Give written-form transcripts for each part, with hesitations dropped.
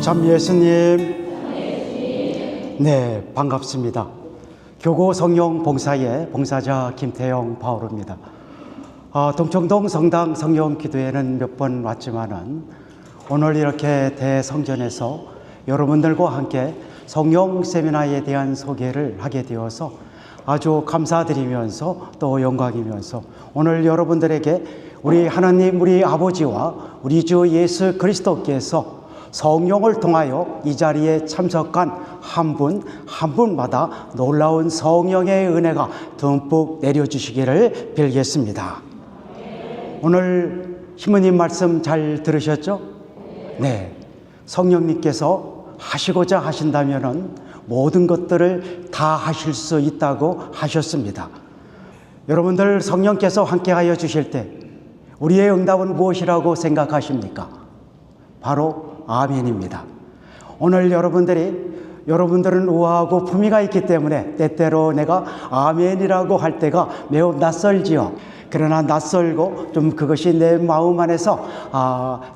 참 예수님. 네, 반갑습니다. 교구 성령 봉사의 봉사자 김태영 바오로입니다. 동청동 성당 성령 기도회는 몇 번 왔지만은 오늘 이렇게 대성전에서 여러분들과 함께 성령 세미나에 대한 소개를 하게 되어서 아주 감사드리면서 또 영광이면서 오늘 여러분들에게 우리 하나님 우리 아버지와 우리 주 예수 그리스도께서 성령을 통하여 이 자리에 참석한 한 분 한 분마다 놀라운 성령의 은혜가 듬뿍 내려주시기를 빌겠습니다. 오늘 신부님 말씀 잘 들으셨죠? 네, 성령님께서 하시고자 하신다면은 모든 것들을 다 하실 수 있다고 하셨습니다. 여러분들 성령께서 함께하여 주실 때 우리의 응답은 무엇이라고 생각하십니까? 바로 아멘입니다. 오늘 여러분들은 우아하고 품위가 있기 때문에 때때로 내가 아멘이라고 할 때가 매우 낯설지요. 그러나 낯설고 좀 그것이 내 마음 안에서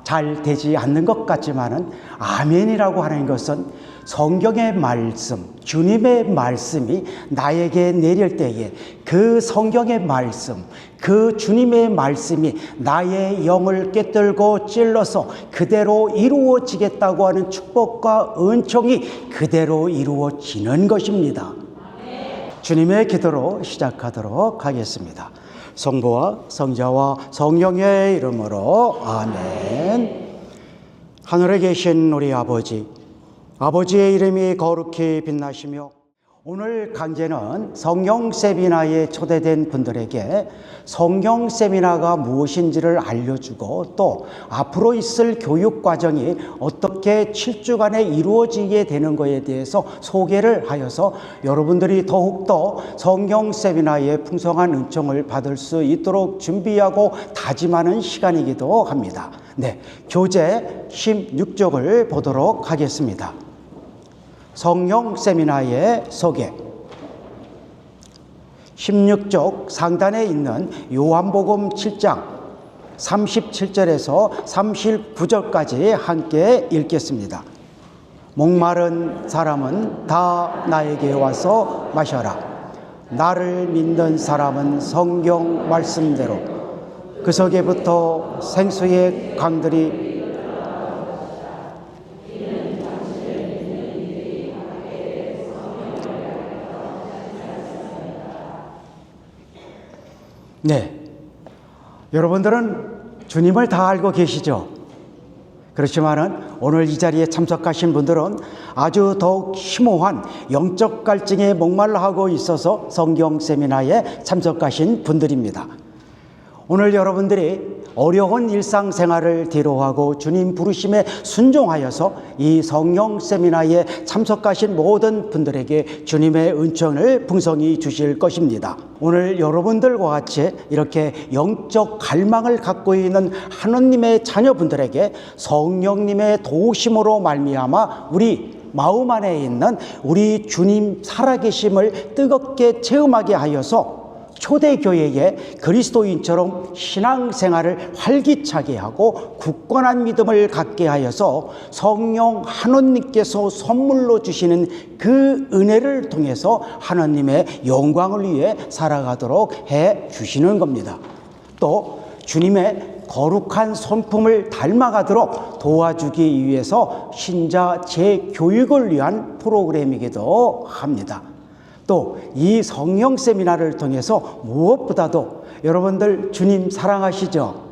잘 되지 않는 것 같지만은 아멘이라고 하는 것은 성경의 말씀, 주님의 말씀이 나에게 내릴 때에 그 성경의 말씀, 그 주님의 말씀이 나의 영을 꿰뚫고 찔러서 그대로 이루어지겠다고 하는 축복과 은총이 그대로 이루어지는 것입니다. 주님의 기도로 시작하도록 하겠습니다. 성부와 성자와 성령의 이름으로 아멘. 하늘에 계신 우리 아버지의 이름이 거룩히 빛나시며 오늘 강제는 성령 세미나에 초대된 분들에게 성령 세미나가 무엇인지를 알려주고 또 앞으로 있을 교육 과정이 어떻게 7주간에 이루어지게 되는 것에 대해서 소개를 하여서 여러분들이 더욱더 성령 세미나의 풍성한 은총을 받을 수 있도록 준비하고 다짐하는 시간이기도 합니다. 네, 교재 16쪽을 보도록 하겠습니다. 성령 세미나의 소개. 16쪽 상단에 있는 요한복음 7장 37절에서 39절까지 함께 읽겠습니다. 목마른 사람은 다 나에게 와서 마셔라. 나를 믿는 사람은 성경 말씀대로 그 속에부터 생수의 강들이 네, 여러분들은 주님을 다 알고 계시죠? 그렇지만은 오늘 이 자리에 참석하신 분들은 아주 더욱 심오한 영적 갈증에 목말라하고 있어서 성경 세미나에 참석하신 분들입니다. 오늘 여러분들이 어려운 일상생활을 뒤로하고 주님 부르심에 순종하여서 이 성령 세미나에 참석하신 모든 분들에게 주님의 은총을 풍성히 주실 것입니다. 오늘 여러분들과 같이 이렇게 영적 갈망을 갖고 있는 하느님의 자녀분들에게 성령님의 도우심으로 말미암아 우리 마음 안에 있는 우리 주님 살아계심을 뜨겁게 체험하게 하여서 초대교회의 그리스도인처럼 신앙생활을 활기차게 하고 굳건한 믿음을 갖게 하여서 성령 하느님께서 선물로 주시는 그 은혜를 통해서 하나님의 영광을 위해 살아가도록 해 주시는 겁니다. 또 주님의 거룩한 손품을 닮아가도록 도와주기 위해서 신자 재교육을 위한 프로그램이기도 합니다. 또 이 성령 세미나를 통해서 무엇보다도 여러분들 주님 사랑하시죠?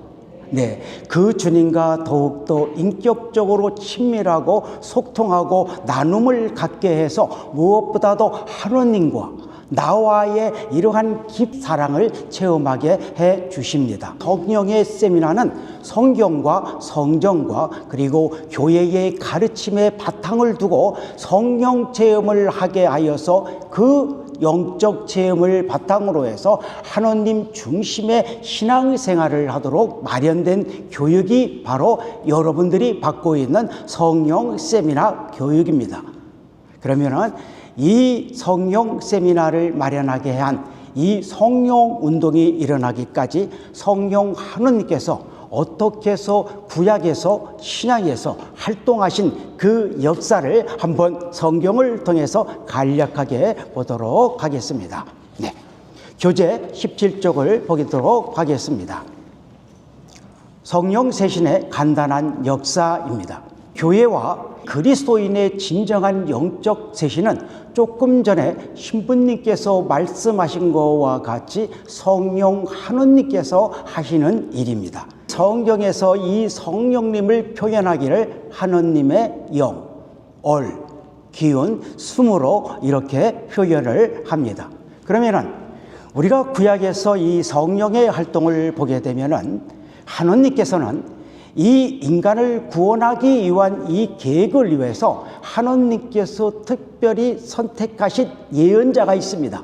네, 그 주님과 더욱더 인격적으로 친밀하고 소통하고 나눔을 갖게 해서 무엇보다도 하느님과 나와의 이러한 깊사랑을 체험하게 해 주십니다. 성령의 세미나는 성경과 성정과 그리고 교회의 가르침에 바탕을 두고 성령 체험을 하게 하여서 그 영적 체험을 바탕으로 해서 하느님 중심의 신앙생활을 하도록 마련된 교육이 바로 여러분들이 받고 있는 성령 세미나 교육입니다. 그러면은 이 성령 세미나를 마련하게 한 이 성령 운동이 일어나기까지 성령 하느님께서 어떻게 해서 구약에서 신약에서 활동하신 그 역사를 한번 성경을 통해서 간략하게 보도록 하겠습니다. 네. 교재 17쪽을 보도록 하겠습니다. 성령 세신의 간단한 역사입니다. 교회와 그리스도인의 진정한 영적 세신은 조금 전에 신부님께서 말씀하신 것과 같이 성령 하느님께서 하시는 일입니다. 성경에서 이 성령님을 표현하기를 하느님의 영, 얼, 기운, 숨으로 이렇게 표현을 합니다. 그러면은 우리가 구약에서 이 성령의 활동을 보게 되면은 하느님께서는 이 인간을 구원하기 위한 이 계획을 위해서 하느님께서 특별히 선택하신 예언자가 있습니다.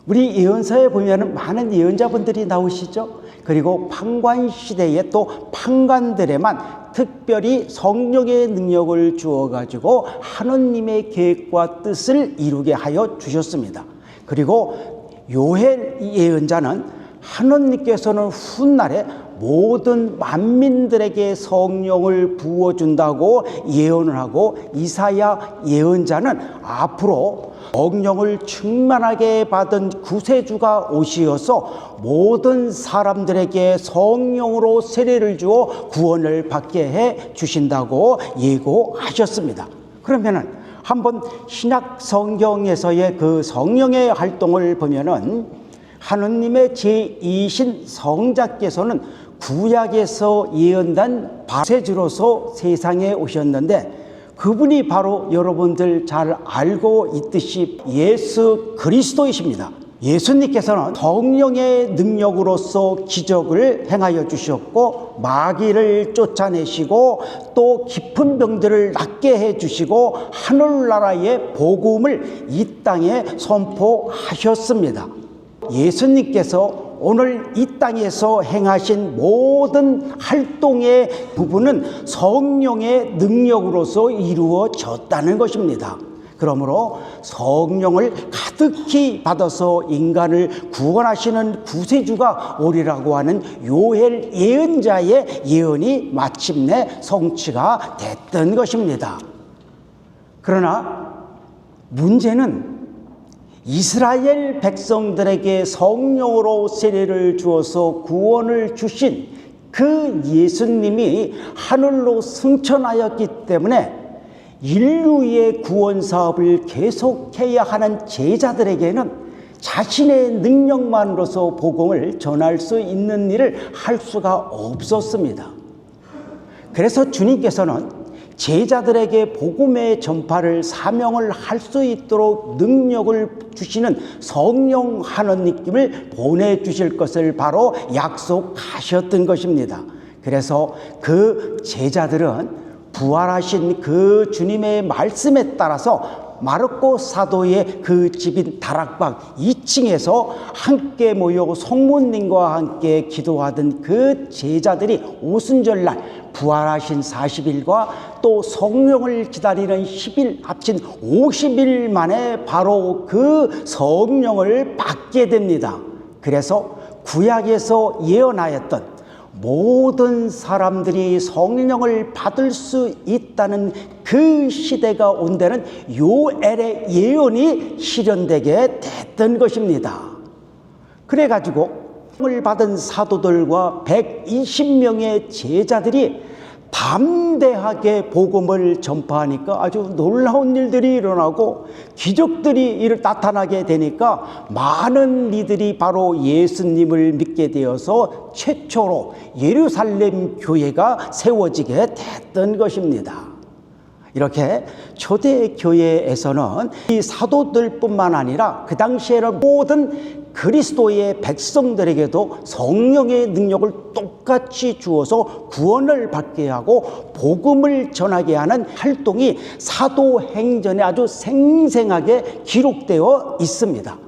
우리 예언서에 보면 많은 예언자분들이 나오시죠. 그리고 판관 시대에 또 판관들에만 특별히 성령의 능력을 주어가지고 하느님의 계획과 뜻을 이루게 하여 주셨습니다. 그리고 요엘 예언자는 하느님께서는 훗날에 모든 만민들에게 성령을 부어준다고 예언을 하고, 이사야 예언자는 앞으로 성령을 충만하게 받은 구세주가 오시어서 모든 사람들에게 성령으로 세례를 주어 구원을 받게 해 주신다고 예고하셨습니다. 그러면은 한번 신약 성경에서의 그 성령의 활동을 보면은 하느님의 제2신 성자께서는 구약에서 예언된 구세주로서 세상에 오셨는데, 그분이 바로 여러분들 잘 알고 있듯이 예수 그리스도이십니다. 예수님께서는 성령의 능력으로서 기적을 행하여 주셨고, 마귀를 쫓아내시고 또 깊은 병들을 낫게 해주시고 하늘나라의 복음을 이 땅에 선포하셨습니다. 예수님께서 오늘 이 땅에서 행하신 모든 활동의 부분은 성령의 능력으로서 이루어졌다는 것입니다. 그러므로 성령을 가득히 받아서 인간을 구원하시는 구세주가 오리라고 하는 요엘 예언자의 예언이 마침내 성취가 됐던 것입니다. 그러나 문제는 이스라엘 백성들에게 성령으로 세례를 주어서 구원을 주신 그 예수님이 하늘로 승천하였기 때문에 인류의 구원 사업을 계속해야 하는 제자들에게는 자신의 능력만으로서 복음을 전할 수 있는 일을 할 수가 없었습니다. 그래서 주님께서는 제자들에게 복음의 전파를 사명을 할 수 있도록 능력을 주시는 성령 하느님을 보내주실 것을 바로 약속하셨던 것입니다. 그래서 그 제자들은 부활하신 그 주님의 말씀에 따라서 마르코 사도의 그 집인 다락방 2층에서 함께 모여 성모님과 함께 기도하던 그 제자들이 오순절날 부활하신 40일과 또 성령을 기다리는 10일 합친 50일 만에 바로 그 성령을 받게 됩니다. 그래서 구약에서 예언하였던 모든 사람들이 성령을 받을 수 있다는 그 시대가 온 데는 요엘의 예언이 실현되게 됐던 것입니다. 그래가지고 성령을 받은 사도들과 120명의 제자들이 담대하게 복음을 전파하니까 아주 놀라운 일들이 일어나고 기적들이 나타나게 되니까 많은 이들이 바로 예수님을 믿게 되어서 최초로 예루살렘 교회가 세워지게 됐던 것입니다. 이렇게 초대 교회에서는 이 사도들뿐만 아니라 그 당시에는 모든 그리스도의 백성들에게도 성령의 능력을 똑같이 주어서 구원을 받게 하고 복음을 전하게 하는 활동이 사도행전에 아주 생생하게 기록되어 있습니다.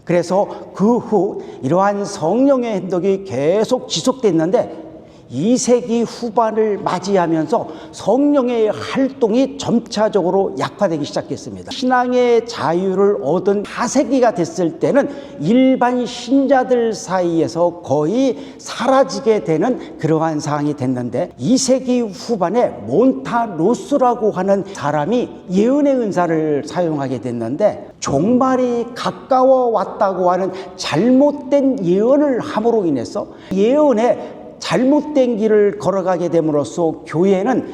그래서 그 후 이러한 성령의 행동이 계속 지속됐는데 2세기 후반을 맞이하면서 성령의 활동이 점차적으로 약화되기 시작했습니다. 신앙의 자유를 얻은 4세기가 됐을 때는 일반 신자들 사이에서 거의 사라지게 되는 그러한 상황이 됐는데, 2세기 후반에 몬타노스라고 하는 사람이 예언의 은사를 사용하게 됐는데, 종말이 가까워 왔다고 하는 잘못된 예언을 함으로 인해서 예언에 잘못된 길을 걸어가게 됨으로써 교회는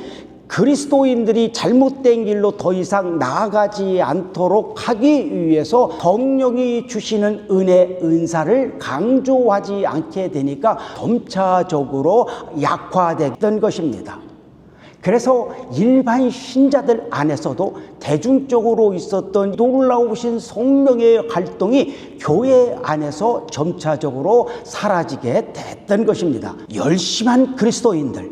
그리스도인들이 잘못된 길로 더 이상 나아가지 않도록 하기 위해서 성령이 주시는 은혜, 은사를 강조하지 않게 되니까 점차적으로 약화됐던 것입니다. 그래서 일반 신자들 안에서도 대중적으로 있었던 놀라우신 성령의 활동이 교회 안에서 점차적으로 사라지게 됐던 것입니다. 열심한 그리스도인들,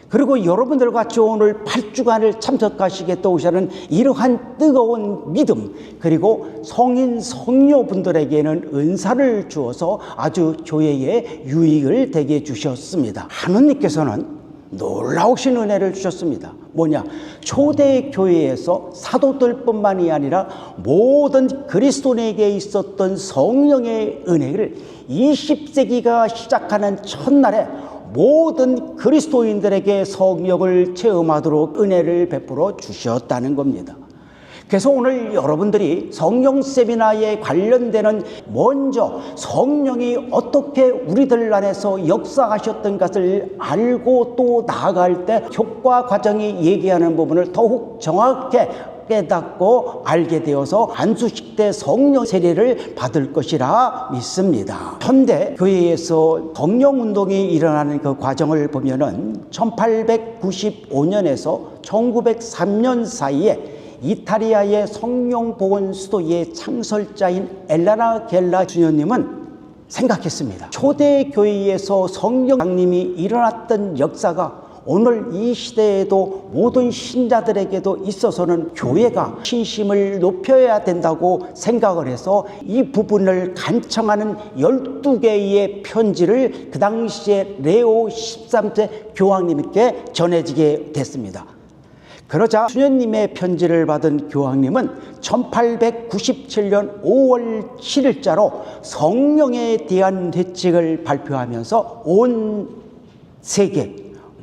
그리고 여러분들 같이 오늘 8주간을 참석하시게 도우시는 이러한 뜨거운 믿음, 그리고 성인 성녀분들에게는 은사를 주어서 아주 교회에 유익을 되게 해주셨습니다. 하느님께서는 놀라우신 은혜를 주셨습니다. 뭐냐? 초대 교회에서 사도들뿐만이 아니라 모든 그리스도인에게 있었던 성령의 은혜를 20세기가 시작하는 첫날에 모든 그리스도인들에게 성령을 체험하도록 은혜를 베풀어 주셨다는 겁니다. 그래서 오늘 여러분들이 성령 세미나에 관련되는 먼저 성령이 어떻게 우리들 안에서 역사하셨던 것을 알고 또 나아갈 때 효과 과정이 얘기하는 부분을 더욱 정확하게 깨닫고 알게 되어서 안수식 때 성령 세례를 받을 것이라 믿습니다. 현대 교회에서 성령 운동이 일어나는 그 과정을 보면은 1895년에서 1903년 사이에 이탈리아의 성령 복원 수도의 창설자인 엘레나 겔라 주녀님은 생각했습니다. 초대 교회에서 성령 강림이 일어났던 역사가 오늘 이 시대에도 모든 신자들에게도 있어서는 교회가 신심을 높여야 된다고 생각을 해서 이 부분을 간청하는 12개의 편지를 그 당시에 레오 13세 교황님께 전해지게 됐습니다. 그러자 수녀님의 편지를 받은 교황님은 1897년 5월 7일자로 성령에 대한 대책을 발표하면서 온 세계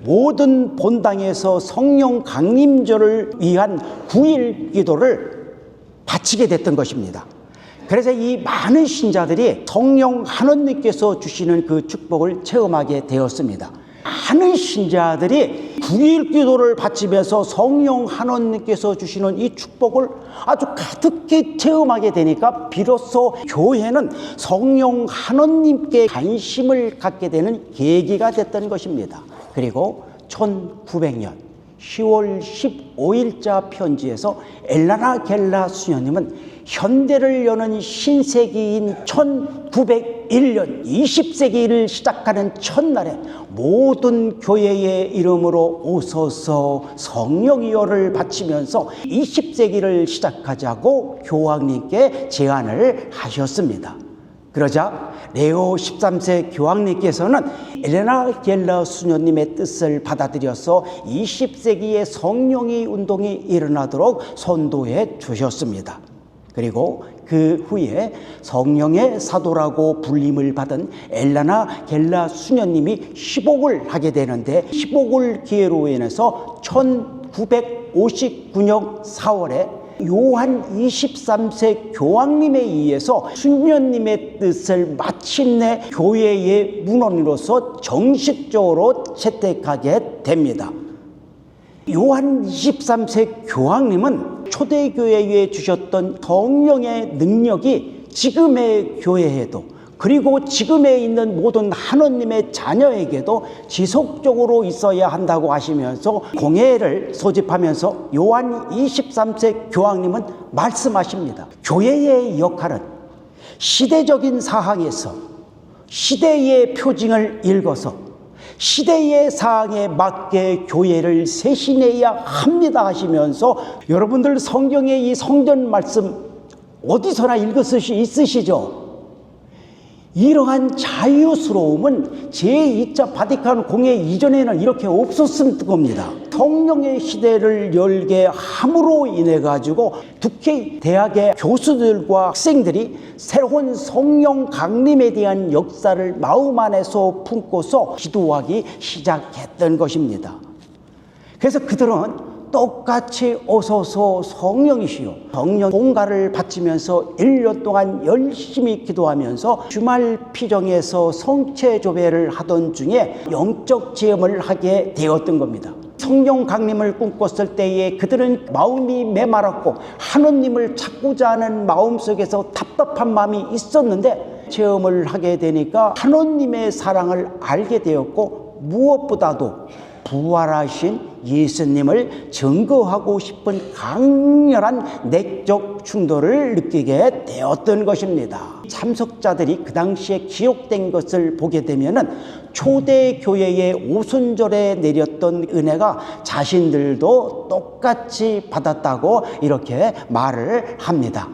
모든 본당에서 성령 강림절을 위한 9일 기도를 바치게 됐던 것입니다. 그래서 이 많은 신자들이 성령 하느님께서 주시는 그 축복을 체험하게 되었습니다. 많은 신자들이 9일 기도를 바치면서 성령 하느님께서 주시는 이 축복을 아주 가득히 체험하게 되니까 비로소 교회는 성령 하느님께 관심을 갖게 되는 계기가 됐던 것입니다. 그리고 1900년 10월 15일자 편지에서 엘레나 겔라 수녀님은 현대를 여는 신세기인 1901년 20세기를 시작하는 첫날에 모든 교회의 이름으로 오소서 성령이여를 바치면서 20세기를 시작하자고 교황님께 제안을 하셨습니다. 그러자 레오 13세 교황님께서는 엘레나 겔라 수녀님의 뜻을 받아들여서 20세기의 성령의 운동이 일어나도록 선도해 주셨습니다. 그리고 그 후에 성령의 사도라고 불림을 받은 엘레나 겔라 수녀님이 시복을 하게 되는데, 시복을 기회로 인해서 1959년 4월에 요한 23세 교황님에 의해서 수녀님의 뜻을 마침내 교회의 문원으로서 정식적으로 채택하게 됩니다. 요한 23세 교황님은 초대교회에 주셨던 성령의 능력이 지금의 교회에도, 그리고 지금에 있는 모든 하느님의 자녀에게도 지속적으로 있어야 한다고 하시면서 공회를 소집하면서 요한 23세 교황님은 말씀하십니다. 교회의 역할은 시대적인 사항에서 시대의 표징을 읽어서 시대의 사항에 맞게 교회를 세신해야 합니다 하시면서, 여러분들 성경의 이 성전 말씀 어디서나 읽었을 수 있으시죠? 이러한 자유스러움은 제2차 바티칸 공회 이전에는 이렇게 없었을 겁니다. 성령의 시대를 열게 함으로 인해 가지고 특히 대학의 교수들과 학생들이 새로운 성령 강림에 대한 역사를 마음 안에서 품고서 기도하기 시작했던 것입니다. 그래서 그들은 똑같이 오소서 성령이시여, 성령 공가를 바치면서 1년 동안 열심히 기도하면서 주말 피정에서 성체조배를 하던 중에 영적 체험을 하게 되었던 겁니다. 성령 강림을 꿈꿨을 때에 그들은 마음이 메말랐고 하느님을 찾고자 하는 마음속에서 답답한 마음이 있었는데 체험을 하게 되니까 하느님의 사랑을 알게 되었고 무엇보다도 부활하신 예수님을 증거하고 싶은 강렬한 내적 충돌을 느끼게 되었던 것입니다. 참석자들이 그 당시에 기록된 것을 보게 되면은 초대 교회의 오순절에 내렸던 은혜가 자신들도 똑같이 받았다고 이렇게 말을 합니다.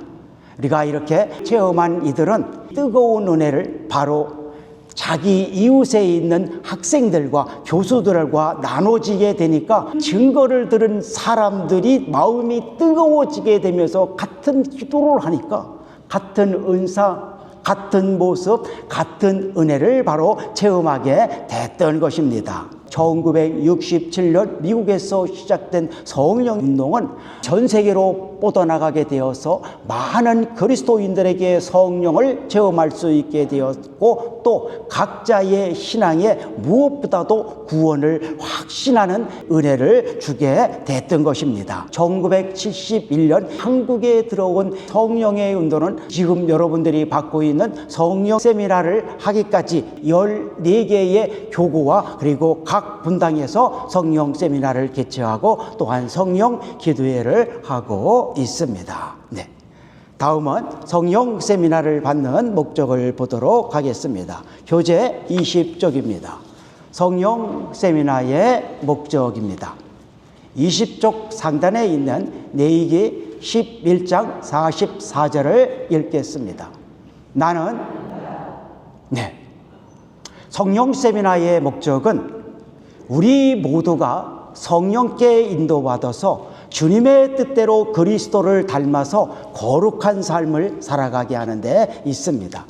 우리가 이렇게 체험한 이들은 뜨거운 은혜를 바로 자기 이웃에 있는 학생들과 교수들과 나눠지게 되니까 증거를 들은 사람들이 마음이 뜨거워지게 되면서 같은 기도를 하니까 같은 은사, 같은 모습, 같은 은혜를 바로 체험하게 됐던 것입니다. 1967년 미국에서 시작된 성령 운동은 전 세계로 뻗어나가게 되어서 많은 그리스도인들에게 성령을 체험할 수 있게 되었고 또 각자의 신앙에 무엇보다도 구원을 확신하는 은혜를 주게 됐던 것입니다. 1971년 한국에 들어온 성령의 운동은 지금 여러분들이 받고 있는 성령 세미나를 하기까지 14개의 교구와 그리고 각 분당에서 성령 세미나를 개최하고 또한 성령 기도회를 하고 있습니다. 네. 다음은 성령 세미나를 받는 목적을 보도록 하겠습니다. 교재 20쪽입니다. 성령 세미나의 목적입니다. 20쪽 상단에 있는 내이기 11장 44절을 읽겠습니다. 나는 성령 세미나의 목적은 우리 모두가 성령께 인도받아서 주님의 뜻대로 그리스도를 닮아서 거룩한 삶을 살아가게 하는 데 있습니다.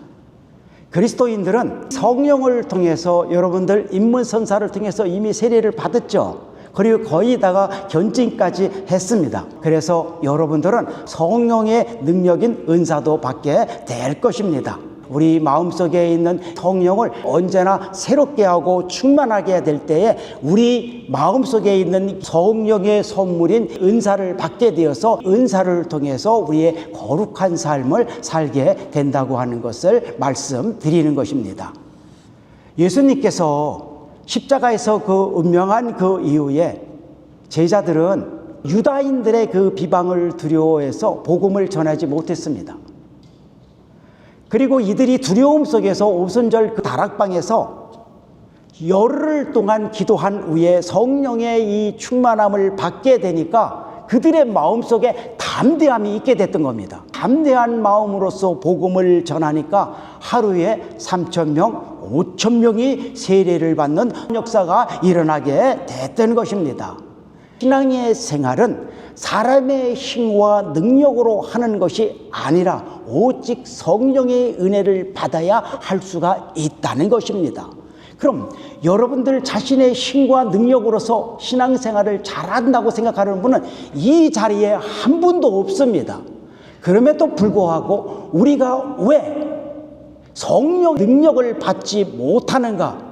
그리스도인들은 성령을 통해서 여러분들 인문선사를 통해서 이미 세례를 받았죠. 그리고 거의다가 견진까지 했습니다. 그래서 여러분들은 성령의 능력인 은사도 받게 될 것입니다. 우리 마음속에 있는 성령을 언제나 새롭게 하고 충만하게 될 때에 우리 마음속에 있는 성령의 선물인 은사를 받게 되어서 은사를 통해서 우리의 거룩한 삶을 살게 된다고 하는 것을 말씀드리는 것입니다. 예수님께서 십자가에서 그 운명한 그 이후에 제자들은 유다인들의 그 비방을 두려워해서 복음을 전하지 못했습니다. 그리고 이들이 두려움 속에서 오순절 그 다락방에서 열흘 동안 기도한 후에 성령의 이 충만함을 받게 되니까 그들의 마음속에 담대함이 있게 됐던 겁니다. 담대한 마음으로서 복음을 전하니까 하루에 3,000명, 5,000명이 세례를 받는 역사가 일어나게 됐던 것입니다. 신앙의 생활은 사람의 힘과 능력으로 하는 것이 아니라 오직 성령의 은혜를 받아야 할 수가 있다는 것입니다. 그럼 여러분들 자신의 힘과 능력으로서 신앙생활을 잘한다고 생각하는 분은 이 자리에 한 분도 없습니다. 그럼에도 불구하고 우리가 왜 성령 능력을 받지 못하는가?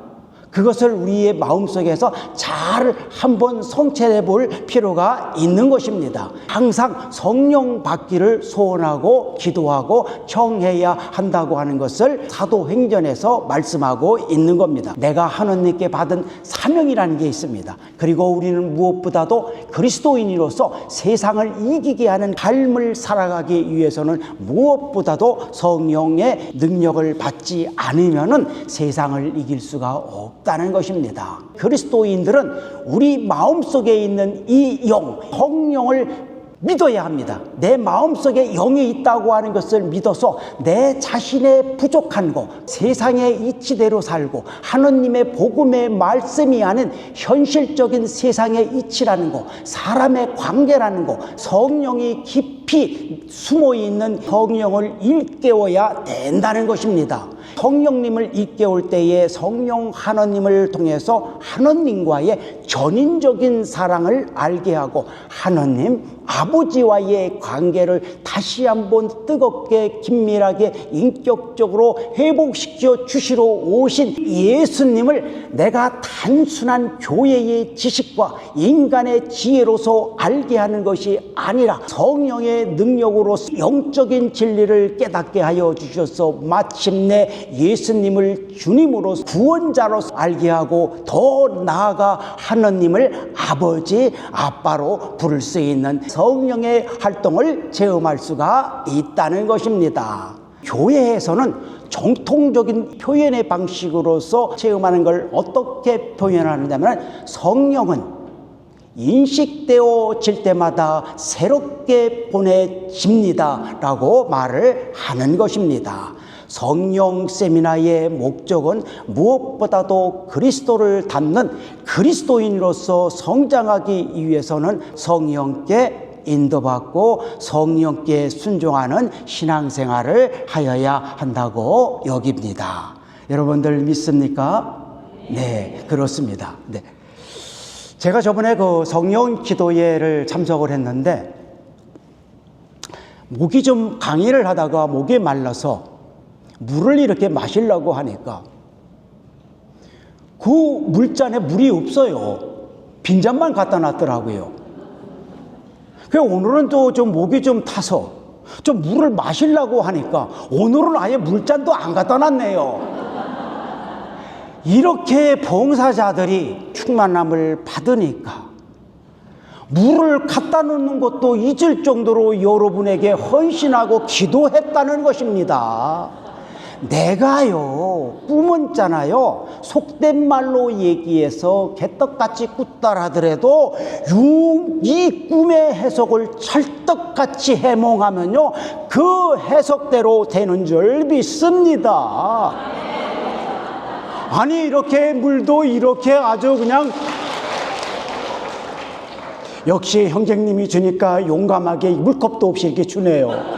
그것을 우리의 마음속에서 잘 한번 성찰해 볼 필요가 있는 것입니다. 항상 성령 받기를 소원하고 기도하고 청해야 한다고 하는 것을 사도행전에서 말씀하고 있는 겁니다. 내가 하느님께 받은 사명이라는 게 있습니다. 그리고 우리는 무엇보다도 그리스도인으로서 세상을 이기게 하는 삶을 살아가기 위해서는 무엇보다도 성령의 능력을 받지 않으면은 세상을 이길 수가 없다는 것입니다. 그리스도인들은 우리 마음속에 있는 이 영, 성령을 믿어야 합니다. 내 마음속에 영이 있다고 하는 것을 믿어서 내 자신의 부족한 것, 세상의 이치대로 살고 하느님의 복음의 말씀이 아닌 현실적인 세상의 이치라는 것, 사람의 관계라는 것, 성령이 깊이 숨어있는 성령을 일깨워야 된다는 것입니다. 성령님을 일깨울 때에 성령 하느님을 통해서 하느님과의 전인적인 사랑을 알게 하고 하느님 아버지와의 관계를 다시 한번 뜨겁게 긴밀하게 인격적으로 회복시켜 주시러 오신 예수님을 내가 단순한 교회의 지식과 인간의 지혜로서 알게 하는 것이 아니라 성령의 능력으로 영적인 진리를 깨닫게 하여 주셔서 마침내 예수님을 주님으로 구원자로 알게 하고 더 나아가 하느님을 아버지, 아빠로 부를 수 있는 성령의 활동을 체험할 수가 있다는 것입니다. 교회에서는 정통적인 표현의 방식으로서 체험하는 걸 어떻게 표현하느냐면 성령은 인식되어질 때마다 새롭게 보내집니다 라고 말을 하는 것입니다. 성령 세미나의 목적은 무엇보다도 그리스도를 닮는 그리스도인으로서 성장하기 위해서는 성령께 인도받고 성령께 순종하는 신앙생활을 하여야 한다고 여깁니다. 여러분들 믿습니까? 네, 그렇습니다. 네. 제가 저번에 그 성령 기도회를 참석을 했는데 목이 좀 강의를 하다가 목이 말라서 물을 이렇게 마시려고 하니까 그 물잔에 물이 없어요. 빈잔만 갖다 놨더라고요. 그래서 오늘은 또 좀 목이 좀 타서 좀 물을 마시려고 하니까 오늘은 아예 물잔도 안 갖다 놨네요. 이렇게 봉사자들이 충만함을 받으니까 물을 갖다 놓는 것도 잊을 정도로 여러분에게 헌신하고 기도했다는 것입니다. 내가요 꿈은잖아요. 속된 말로 얘기해서 개떡같이 꾼다 하더라도 이 꿈의 해석을 찰떡같이 해몽하면요 그 해석대로 되는 줄 믿습니다. 아니 이렇게 물도 이렇게 아주 그냥 역시 형제님이 주니까 용감하게 물컵도 없이 이렇게 주네요.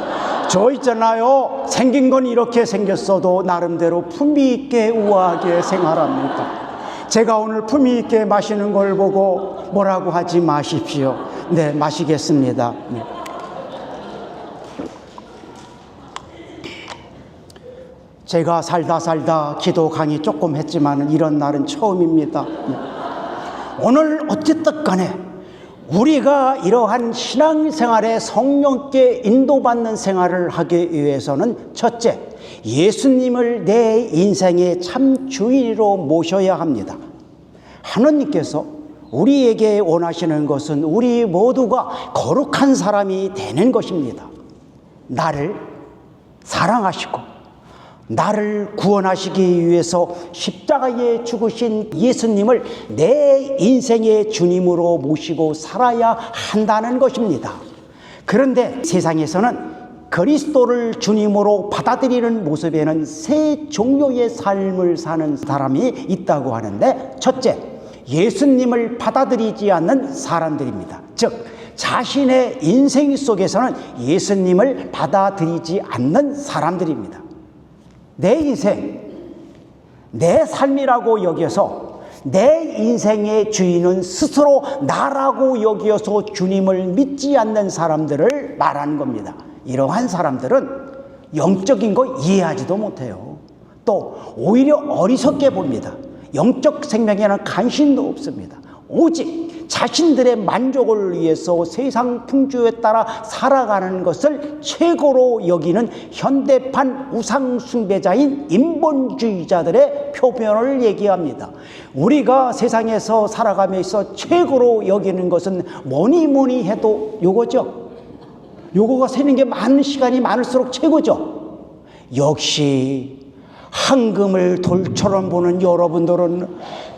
저 있잖아요. 생긴 건 이렇게 생겼어도 나름대로 품위 있게 우아하게 생활합니다. 제가 오늘 품위 있게 마시는 걸 보고 뭐라고 하지 마십시오. 네, 마시겠습니다. 네. 제가 살다 기도 강의 조금 했지만 이런 날은 처음입니다. 네. 오늘 어쨌든 간에 우리가 이러한 신앙생활에 성령께 인도받는 생활을 하기 위해서는 첫째, 예수님을 내 인생의 참 주인으로 모셔야 합니다. 하느님께서 우리에게 원하시는 것은 우리 모두가 거룩한 사람이 되는 것입니다. 나를 사랑하시고 나를 구원하시기 위해서 십자가에 죽으신 예수님을 내 인생의 주님으로 모시고 살아야 한다는 것입니다. 그런데 세상에서는 그리스도를 주님으로 받아들이는 모습에는 세 종류의 삶을 사는 사람이 있다고 하는데 첫째, 예수님을 받아들이지 않는 사람들입니다. 즉 자신의 인생 속에서는 예수님을 받아들이지 않는 사람들입니다. 내 인생, 내 삶이라고 여겨서 내 인생의 주인은 스스로 나라고 여겨서 주님을 믿지 않는 사람들을 말하는 겁니다. 이러한 사람들은 영적인 거 이해하지도 못해요. 또 오히려 어리석게 봅니다. 영적 생명에는 관심도 없습니다. 오직 자신들의 만족을 위해서 세상 풍조에 따라 살아가는 것을 최고로 여기는 현대판 우상 숭배자인 인본주의자들의 표현을 얘기합니다. 우리가 세상에서 살아가면서 최고로 여기는 것은 뭐니 해도 요거죠. 요거가 새는 게 많은 시간이 많을수록 최고죠. 역시 황금을 돌처럼 보는 여러분들은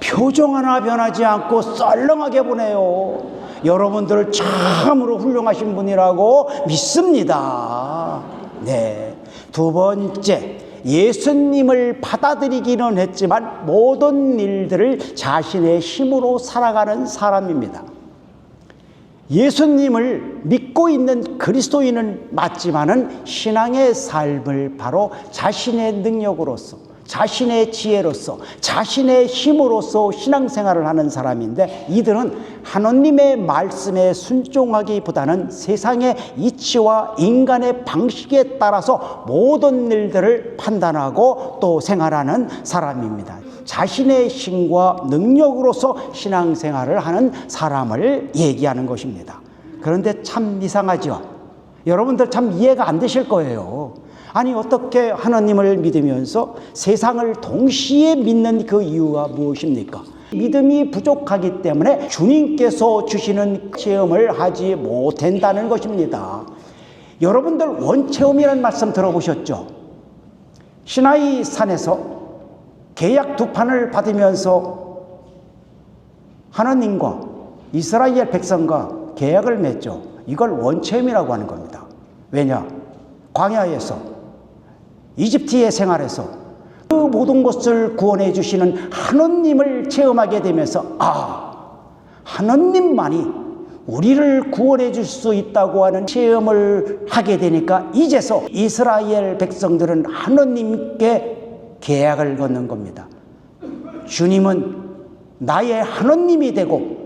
표정 하나 변하지 않고 썰렁하게 보네요. 여러분들 참으로 훌륭하신 분이라고 믿습니다. 네. 두 번째, 예수님을 받아들이기는 했지만 모든 일들을 자신의 힘으로 살아가는 사람입니다. 예수님을 믿고 있는 그리스도인은 맞지만은 신앙의 삶을 바로 자신의 능력으로서, 자신의 지혜로서, 자신의 힘으로서 신앙생활을 하는 사람인데, 이들은 하나님의 말씀에 순종하기보다는 세상의 이치와 인간의 방식에 따라서 모든 일들을 판단하고 또 생활하는 사람입니다. 자신의 힘과 능력으로서 신앙생활을 하는 사람을 얘기하는 것입니다. 그런데 참 이상하죠? 여러분들 참 이해가 안 되실 거예요. 아니, 어떻게 하나님을 믿으면서 세상을 동시에 믿는 그 이유가 무엇입니까? 믿음이 부족하기 때문에 주님께서 주시는 체험을 하지 못한다는 것입니다. 여러분들 원체험이라는 말씀 들어보셨죠? 시나이 산에서 계약 두 판을 받으면서 하나님과 이스라엘 백성과 계약을 맺죠. 이걸 원체험이라고 하는 겁니다. 왜냐? 광야에서, 이집트의 생활에서 그 모든 것을 구원해 주시는 하나님을 체험하게 되면서, 하나님만이 우리를 구원해 줄 수 있다고 하는 체험을 하게 되니까 이제서 이스라엘 백성들은 하나님께 계약을 걷는 겁니다. 주님은 나의 하나님이 되고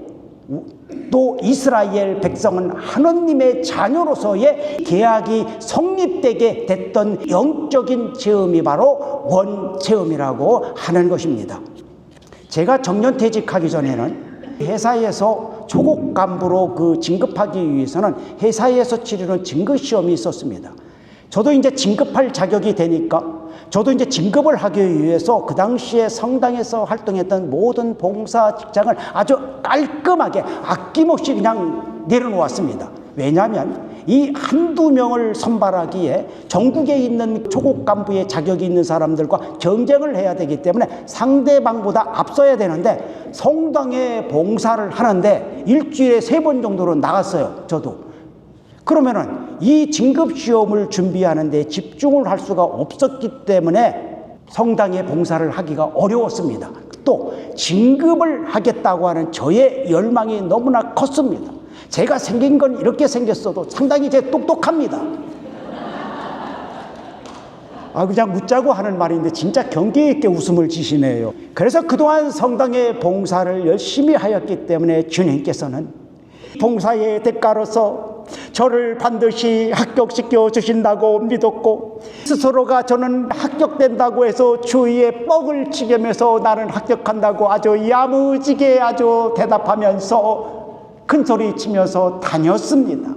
또 이스라엘 백성은 하나님의 자녀로서의 계약이 성립되게 됐던 영적인 체험이 바로 원체험이라고 하는 것입니다. 제가 정년퇴직하기 전에는 회사에서 초급 간부로 진급하기 위해서는 회사에서 치르는 진급시험이 있었습니다. 저도 이제 진급할 자격이 되니까 저도 이제 진급을 하기 위해서 그 당시에 성당에서 활동했던 모든 봉사 직장을 아주 깔끔하게 아낌없이 그냥 내려놓았습니다. 왜냐하면 이 한두 명을 선발하기에 전국에 있는 초급 간부의 자격이 있는 사람들과 경쟁을 해야 되기 때문에 상대방보다 앞서야 되는데, 성당에 봉사를 하는데 일주일에 3번 정도로 나갔어요. 저도. 그러면은 이 진급시험을 준비하는데 집중을 할 수가 없었기 때문에 성당에 봉사를 하기가 어려웠습니다. 또 진급을 하겠다고 하는 저의 열망이 너무나 컸습니다. 제가 생긴 건 이렇게 생겼어도 상당히 똑똑합니다. 그냥 묻자고 하는 말인데 진짜 경계 있게 웃음을 지시네요. 그래서 그동안 성당에 봉사를 열심히 하였기 때문에 주님께서는 봉사의 대가로서 저를 반드시 합격시켜 주신다고 믿었고, 스스로가 저는 합격된다고 해서 주위에 뻑을 치면서 나는 합격한다고 아주 야무지게 아주 대답하면서 큰소리 치면서 다녔습니다.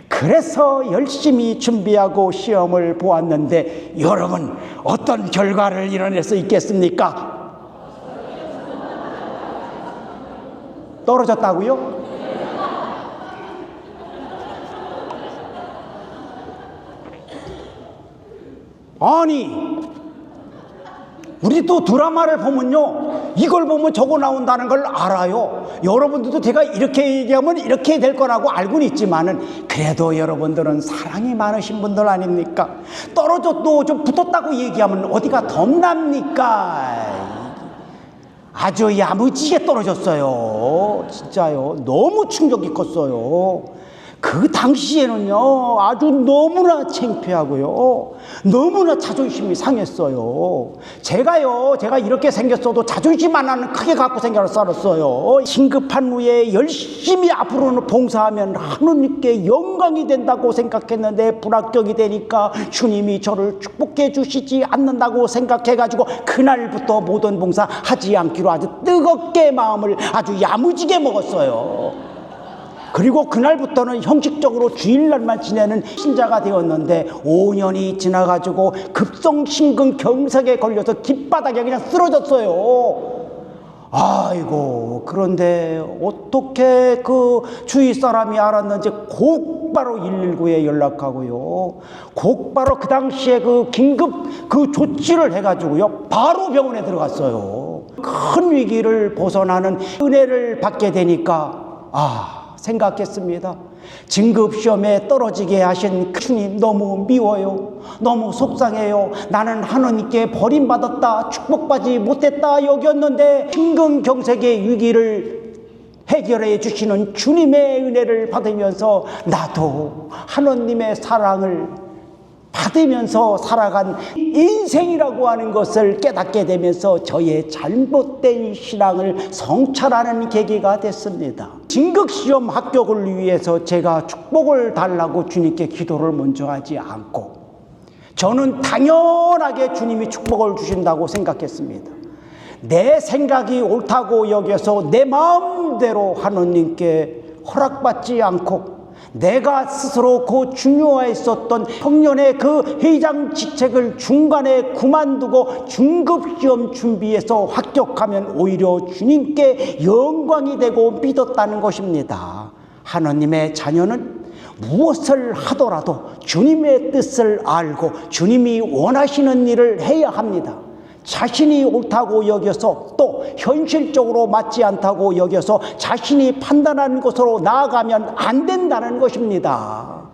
그래서 열심히 준비하고 시험을 보았는데, 여러분 어떤 결과를 이뤄낼 수 있겠습니까? 떨어졌다고요? 아니, 우리 또 드라마를 보면요, 이걸 보면 저거 나온다는 걸 알아요. 여러분들도 제가 이렇게 얘기하면 이렇게 될 거라고 알고는 있지만은, 그래도 여러분들은 사랑이 많으신 분들 아닙니까? 떨어져도 좀 붙었다고 얘기하면 어디가 덤납니까? 아주 야무지게 떨어졌어요. 진짜요. 너무 충격이 컸어요. 그 당시에는요, 아주 너무나 창피하고요, 너무나 자존심이 상했어요. 제가 이렇게 생겼어도 자존심 하나는 크게 갖고 살았어요. 진급한 후에 열심히 앞으로는 봉사하면 하느님께 영광이 된다고 생각했는데, 불합격이 되니까 주님이 저를 축복해 주시지 않는다고 생각해가지고 그날부터 모든 봉사 하지 않기로 아주 뜨겁게 마음을 아주 야무지게 먹었어요. 그리고 그날부터는 형식적으로 주일날만 지내는 신자가 되었는데, 5년이 지나가지고 급성심근경색에 걸려서 길바닥에 그냥 쓰러졌어요. 아이고, 그런데 어떻게 그 주위 사람이 알았는지 곧바로 119에 연락하고요, 곧바로 그 당시에 그 긴급 그 조치를 해가지고요, 바로 병원에 들어갔어요. 큰 위기를 벗어나는 은혜를 받게 되니까, 생각했습니다. 진급시험에 떨어지게 하신 그 주님 너무 미워요. 너무 속상해요. 나는 하나님께 버림받았다, 축복받지 못했다 여겼는데 심근경색의 위기를 해결해 주시는 주님의 은혜를 받으면서 나도 하나님의 사랑을 받으면서 살아간 인생이라고 하는 것을 깨닫게 되면서 저의 잘못된 신앙을 성찰하는 계기가 됐습니다. 진급시험 합격을 위해서 제가 축복을 달라고 주님께 기도를 먼저 하지 않고 저는 당연하게 주님이 축복을 주신다고 생각했습니다. 내 생각이 옳다고 여겨서 내 마음대로 하나님께 허락받지 않고 내가 스스로 그 중요했었던 청년의 그 회장 직책을 중간에 그만두고 중급시험 준비해서 합격하면 오히려 주님께 영광이 되고 믿었다는 것입니다. 하나님의 자녀는 무엇을 하더라도 주님의 뜻을 알고 주님이 원하시는 일을 해야 합니다. 자신이 옳다고 여겨서 또 현실적으로 맞지 않다고 여겨서 자신이 판단하는 것으로 나아가면 안 된다는 것입니다.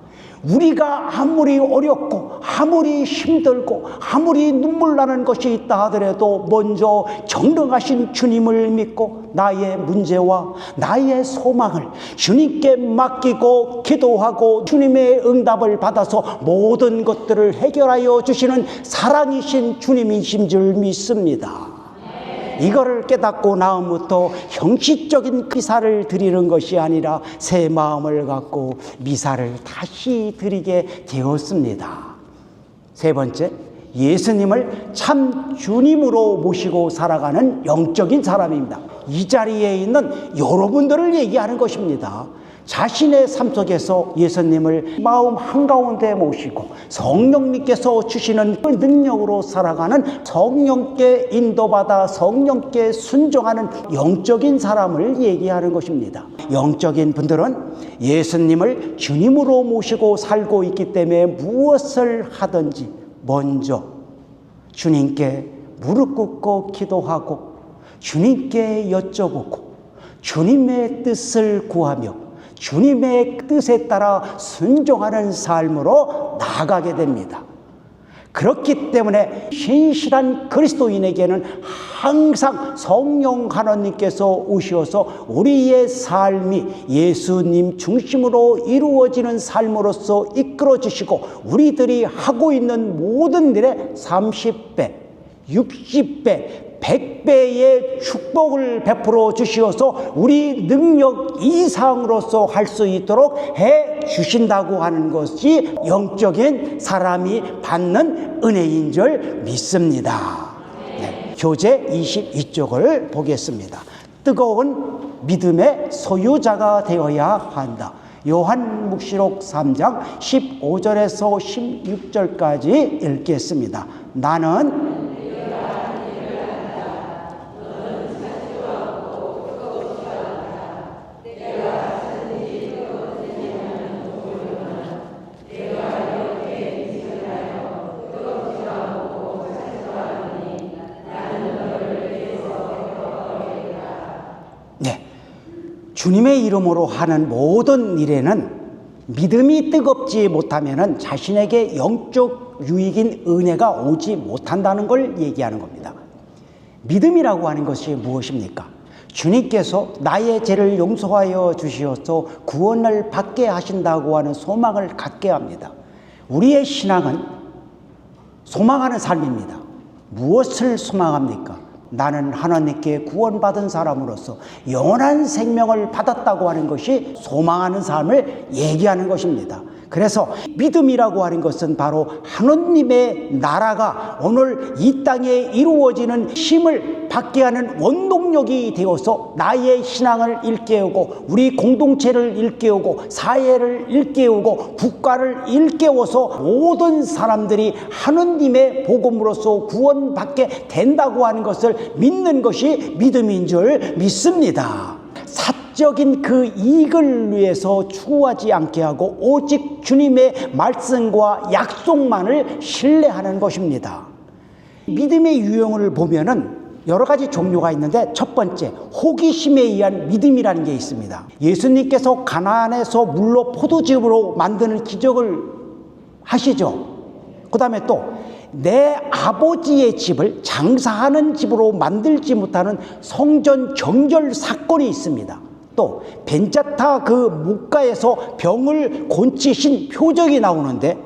우리가 아무리 어렵고 아무리 힘들고 아무리 눈물 나는 것이 있다 하더라도 먼저 전능하신 주님을 믿고 나의 문제와 나의 소망을 주님께 맡기고 기도하고 주님의 응답을 받아서 모든 것들을 해결하여 주시는 사랑이신 주님이신 줄 믿습니다. 이거를 깨닫고 나음부터 형식적인 미사를 드리는 것이 아니라 새 마음을 갖고 미사를 다시 드리게 되었습니다. 세 번째, 예수님을 참 주님으로 모시고 살아가는 영적인 사람입니다. 이 자리에 있는 여러분들을 얘기하는 것입니다. 자신의 삶 속에서 예수님을 마음 한가운데 모시고 성령님께서 주시는 그 능력으로 살아가는 성령께 인도받아 성령께 순종하는 영적인 사람을 얘기하는 것입니다. 영적인 분들은 예수님을 주님으로 모시고 살고 있기 때문에 무엇을 하든지 먼저 주님께 무릎 꿇고 기도하고 주님께 여쭤보고 주님의 뜻을 구하며 주님의 뜻에 따라 순종하는 삶으로 나아가게 됩니다. 그렇기 때문에 신실한 그리스도인에게는 항상 성령 하나님께서 오셔서 우리의 삶이 예수님 중심으로 이루어지는 삶으로서 이끌어 주시고 우리들이 하고 있는 모든 일에 30배, 60배, 100배의 축복을 베풀어 주시어서 우리 능력 이상으로서 할 수 있도록 해 주신다고 하는 것이 영적인 사람이 받는 은혜인 줄 믿습니다. 네, 교재 22쪽을 보겠습니다. 뜨거운 믿음의 소유자가 되어야 한다. 요한묵시록 3장 15절에서 16절까지 읽겠습니다. 나는 주님의 이름으로 하는 모든 일에는 믿음이 뜨겁지 못하면 자신에게 영적 유익인 은혜가 오지 못한다는 걸 얘기하는 겁니다. 믿음이라고 하는 것이 무엇입니까? 주님께서 나의 죄를 용서하여 주시어서 구원을 받게 하신다고 하는 소망을 갖게 합니다. 우리의 신앙은 소망하는 삶입니다. 무엇을 소망합니까? 나는 하나님께 구원받은 사람으로서 영원한 생명을 받았다고 하는 것이 소망하는 삶을 얘기하는 것입니다. 그래서 믿음이라고 하는 것은 바로 하나님의 나라가 오늘 이 땅에 이루어지는 힘을 받게 하는 원동력이 되어서 나의 신앙을 일깨우고 우리 공동체를 일깨우고 사회를 일깨우고 국가를 일깨워서 모든 사람들이 하나님의 복음으로서 구원받게 된다고 하는 것을 믿는 것이 믿음인 줄 믿습니다. 사적인 그 이익을 위해서 추구하지 않게 하고 오직 주님의 말씀과 약속만을 신뢰하는 것입니다. 믿음의 유형을 보면은 여러 가지 종류가 있는데 첫 번째, 호기심에 의한 믿음이라는 게 있습니다. 예수님께서 가나안에서 물로 포도즙으로 만드는 기적을 하시죠. 그 다음에 또 내 아버지의 집을 장사하는 집으로 만들지 못하는 성전 정결 사건이 있습니다. 또 벤자타 그 목가에서 병을 고치신 표적이 나오는데,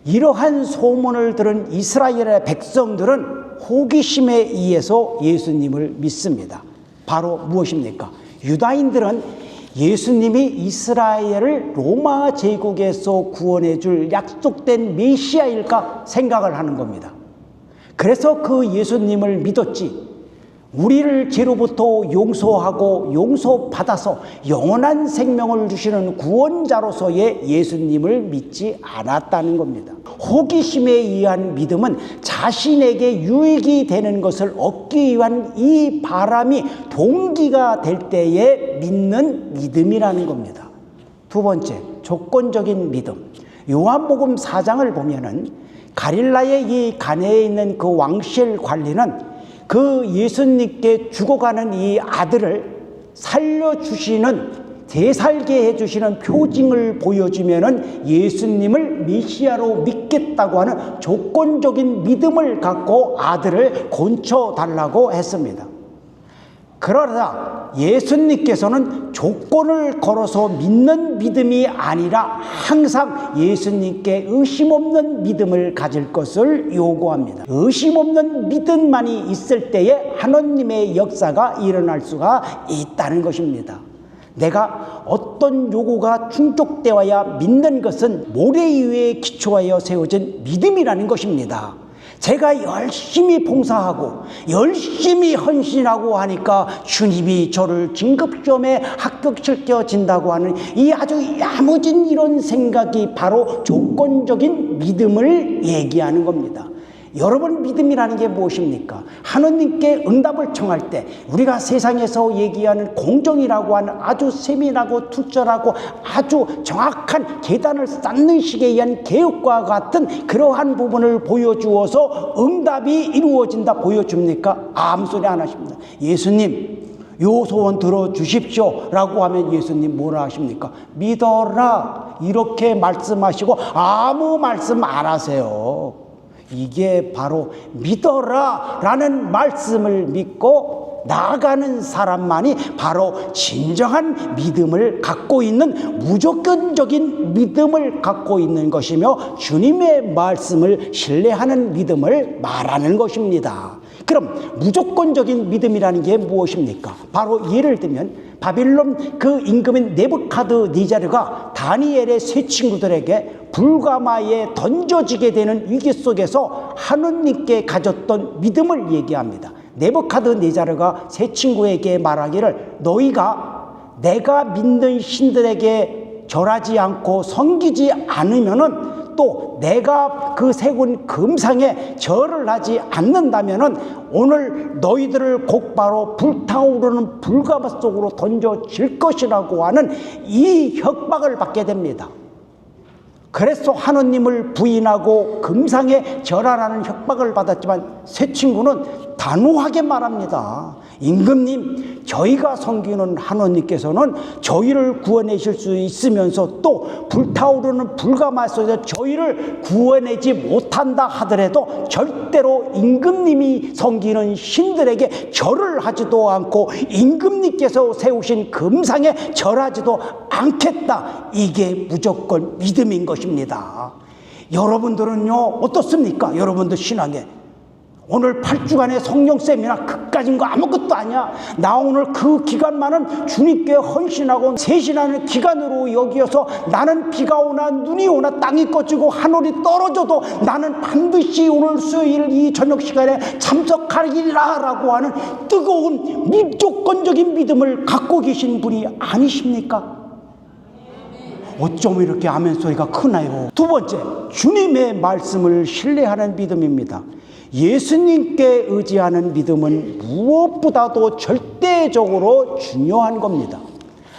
이러한 소문을 들은 이스라엘의 백성들은 호기심에 의해서 예수님을 믿습니다. 바로 무엇입니까? 유다인들은 예수님이 이스라엘을 로마 제국에서 구원해 줄 약속된 메시아일까 생각을 하는 겁니다. 그래서 그 예수님을 믿었지, 우리를 죄로부터 용서하고 용서받아서 영원한 생명을 주시는 구원자로서의 예수님을 믿지 않았다는 겁니다. 호기심에 의한 믿음은 자신에게 유익이 되는 것을 얻기 위한 이 바람이 동기가 될 때에 믿는 믿음이라는 겁니다. 두 번째, 조건적인 믿음. 요한복음 4장을 보면은 갈릴라의 이 가네에 있는 그 왕실 관리는 그 예수님께 죽어가는 이 아들을 살려주시는, 되살게 해주시는 표징을 보여주면은 예수님을 메시아로 믿겠다고 하는 조건적인 믿음을 갖고 아들을 건쳐달라고 했습니다. 그러나 예수님께서는 조건을 걸어서 믿는 믿음이 아니라 항상 예수님께 의심 없는 믿음을 가질 것을 요구합니다. 의심 없는 믿음만이 있을 때에 하나님의 역사가 일어날 수가 있다는 것입니다. 내가 어떤 요구가 충족되어야 믿는 것은 모래 위에 기초하여 세워진 믿음이라는 것입니다. 제가 열심히 봉사하고 열심히 헌신하고 하니까 주님이 저를 진급시험에 합격시켜진다고 하는 이 아주 야무진 이런 생각이 바로 조건적인 믿음을 얘기하는 겁니다. 여러분, 믿음이라는 게 무엇입니까? 하느님께 응답을 청할 때 우리가 세상에서 얘기하는 공정이라고 하는 아주 세밀하고 투철하고 아주 정확한 계단을 쌓는 식에 의한 개혁과 같은 그러한 부분을 보여주어서 응답이 이루어진다 보여줍니까? 아무 소리 안 하십니다. 예수님, 요 소원 들어주십시오 라고 하면 예수님 뭐라 하십니까? 믿어라, 이렇게 말씀하시고 아무 말씀 안 하세요. 이게 바로 믿어라 라는 말씀을 믿고 나아가는 사람만이 바로 진정한 믿음을 갖고 있는, 무조건적인 믿음을 갖고 있는 것이며 주님의 말씀을 신뢰하는 믿음을 말하는 것입니다. 그럼 무조건적인 믿음이라는 게 무엇입니까? 바로 예를 들면 바빌론 그 임금인 네부카드네자르가 다니엘의 세 친구들에게 불가마에 던져지게 되는 위기 속에서 하느님께 가졌던 믿음을 얘기합니다. 네부카드네자르가 세 친구에게 말하기를, 너희가 내가 믿는 신들에게 절하지 않고 섬기지 않으면은, 또 내가 그 세운 금상에 절을 하지 않는다면은 오늘 너희들을 곧바로 불타오르는 불가마 속으로 던져질 것이라고 하는 이 협박을 받게 됩니다. 그래서 하느님을 부인하고 금상에 절하라는 협박을 받았지만 세 친구는 단호하게 말합니다. 임금님, 저희가 섬기는 하느님께서는 저희를 구원하실 수 있으면서 또 불타오르는 불가마 속에서 저희를 구원하지 못한다 하더라도 절대로 임금님이 섬기는 신들에게 절을 하지도 않고 임금님께서 세우신 금상에 절하지도 않겠다. 이게 무조건 믿음인 것입니다. 여러분들은요, 어떻습니까? 여러분들 신앙에 오늘 8주간의 성령 세미나 그까진 거 아무것도 아니야. 나 오늘 그 기간만은 주님께 헌신하고 세신하는 기간으로 여기어서 나는 비가 오나 눈이 오나 땅이 꺼지고 하늘이 떨어져도 나는 반드시 오늘 수요일 이 저녁 시간에 참석하리라 라고 하는 뜨거운 무조건적인 믿음을 갖고 계신 분이 아니십니까? 어쩜 이렇게 아멘 소리가 크나요? 두 번째, 주님의 말씀을 신뢰하는 믿음입니다. 예수님께 의지하는 믿음은 무엇보다도 절대적으로 중요한 겁니다.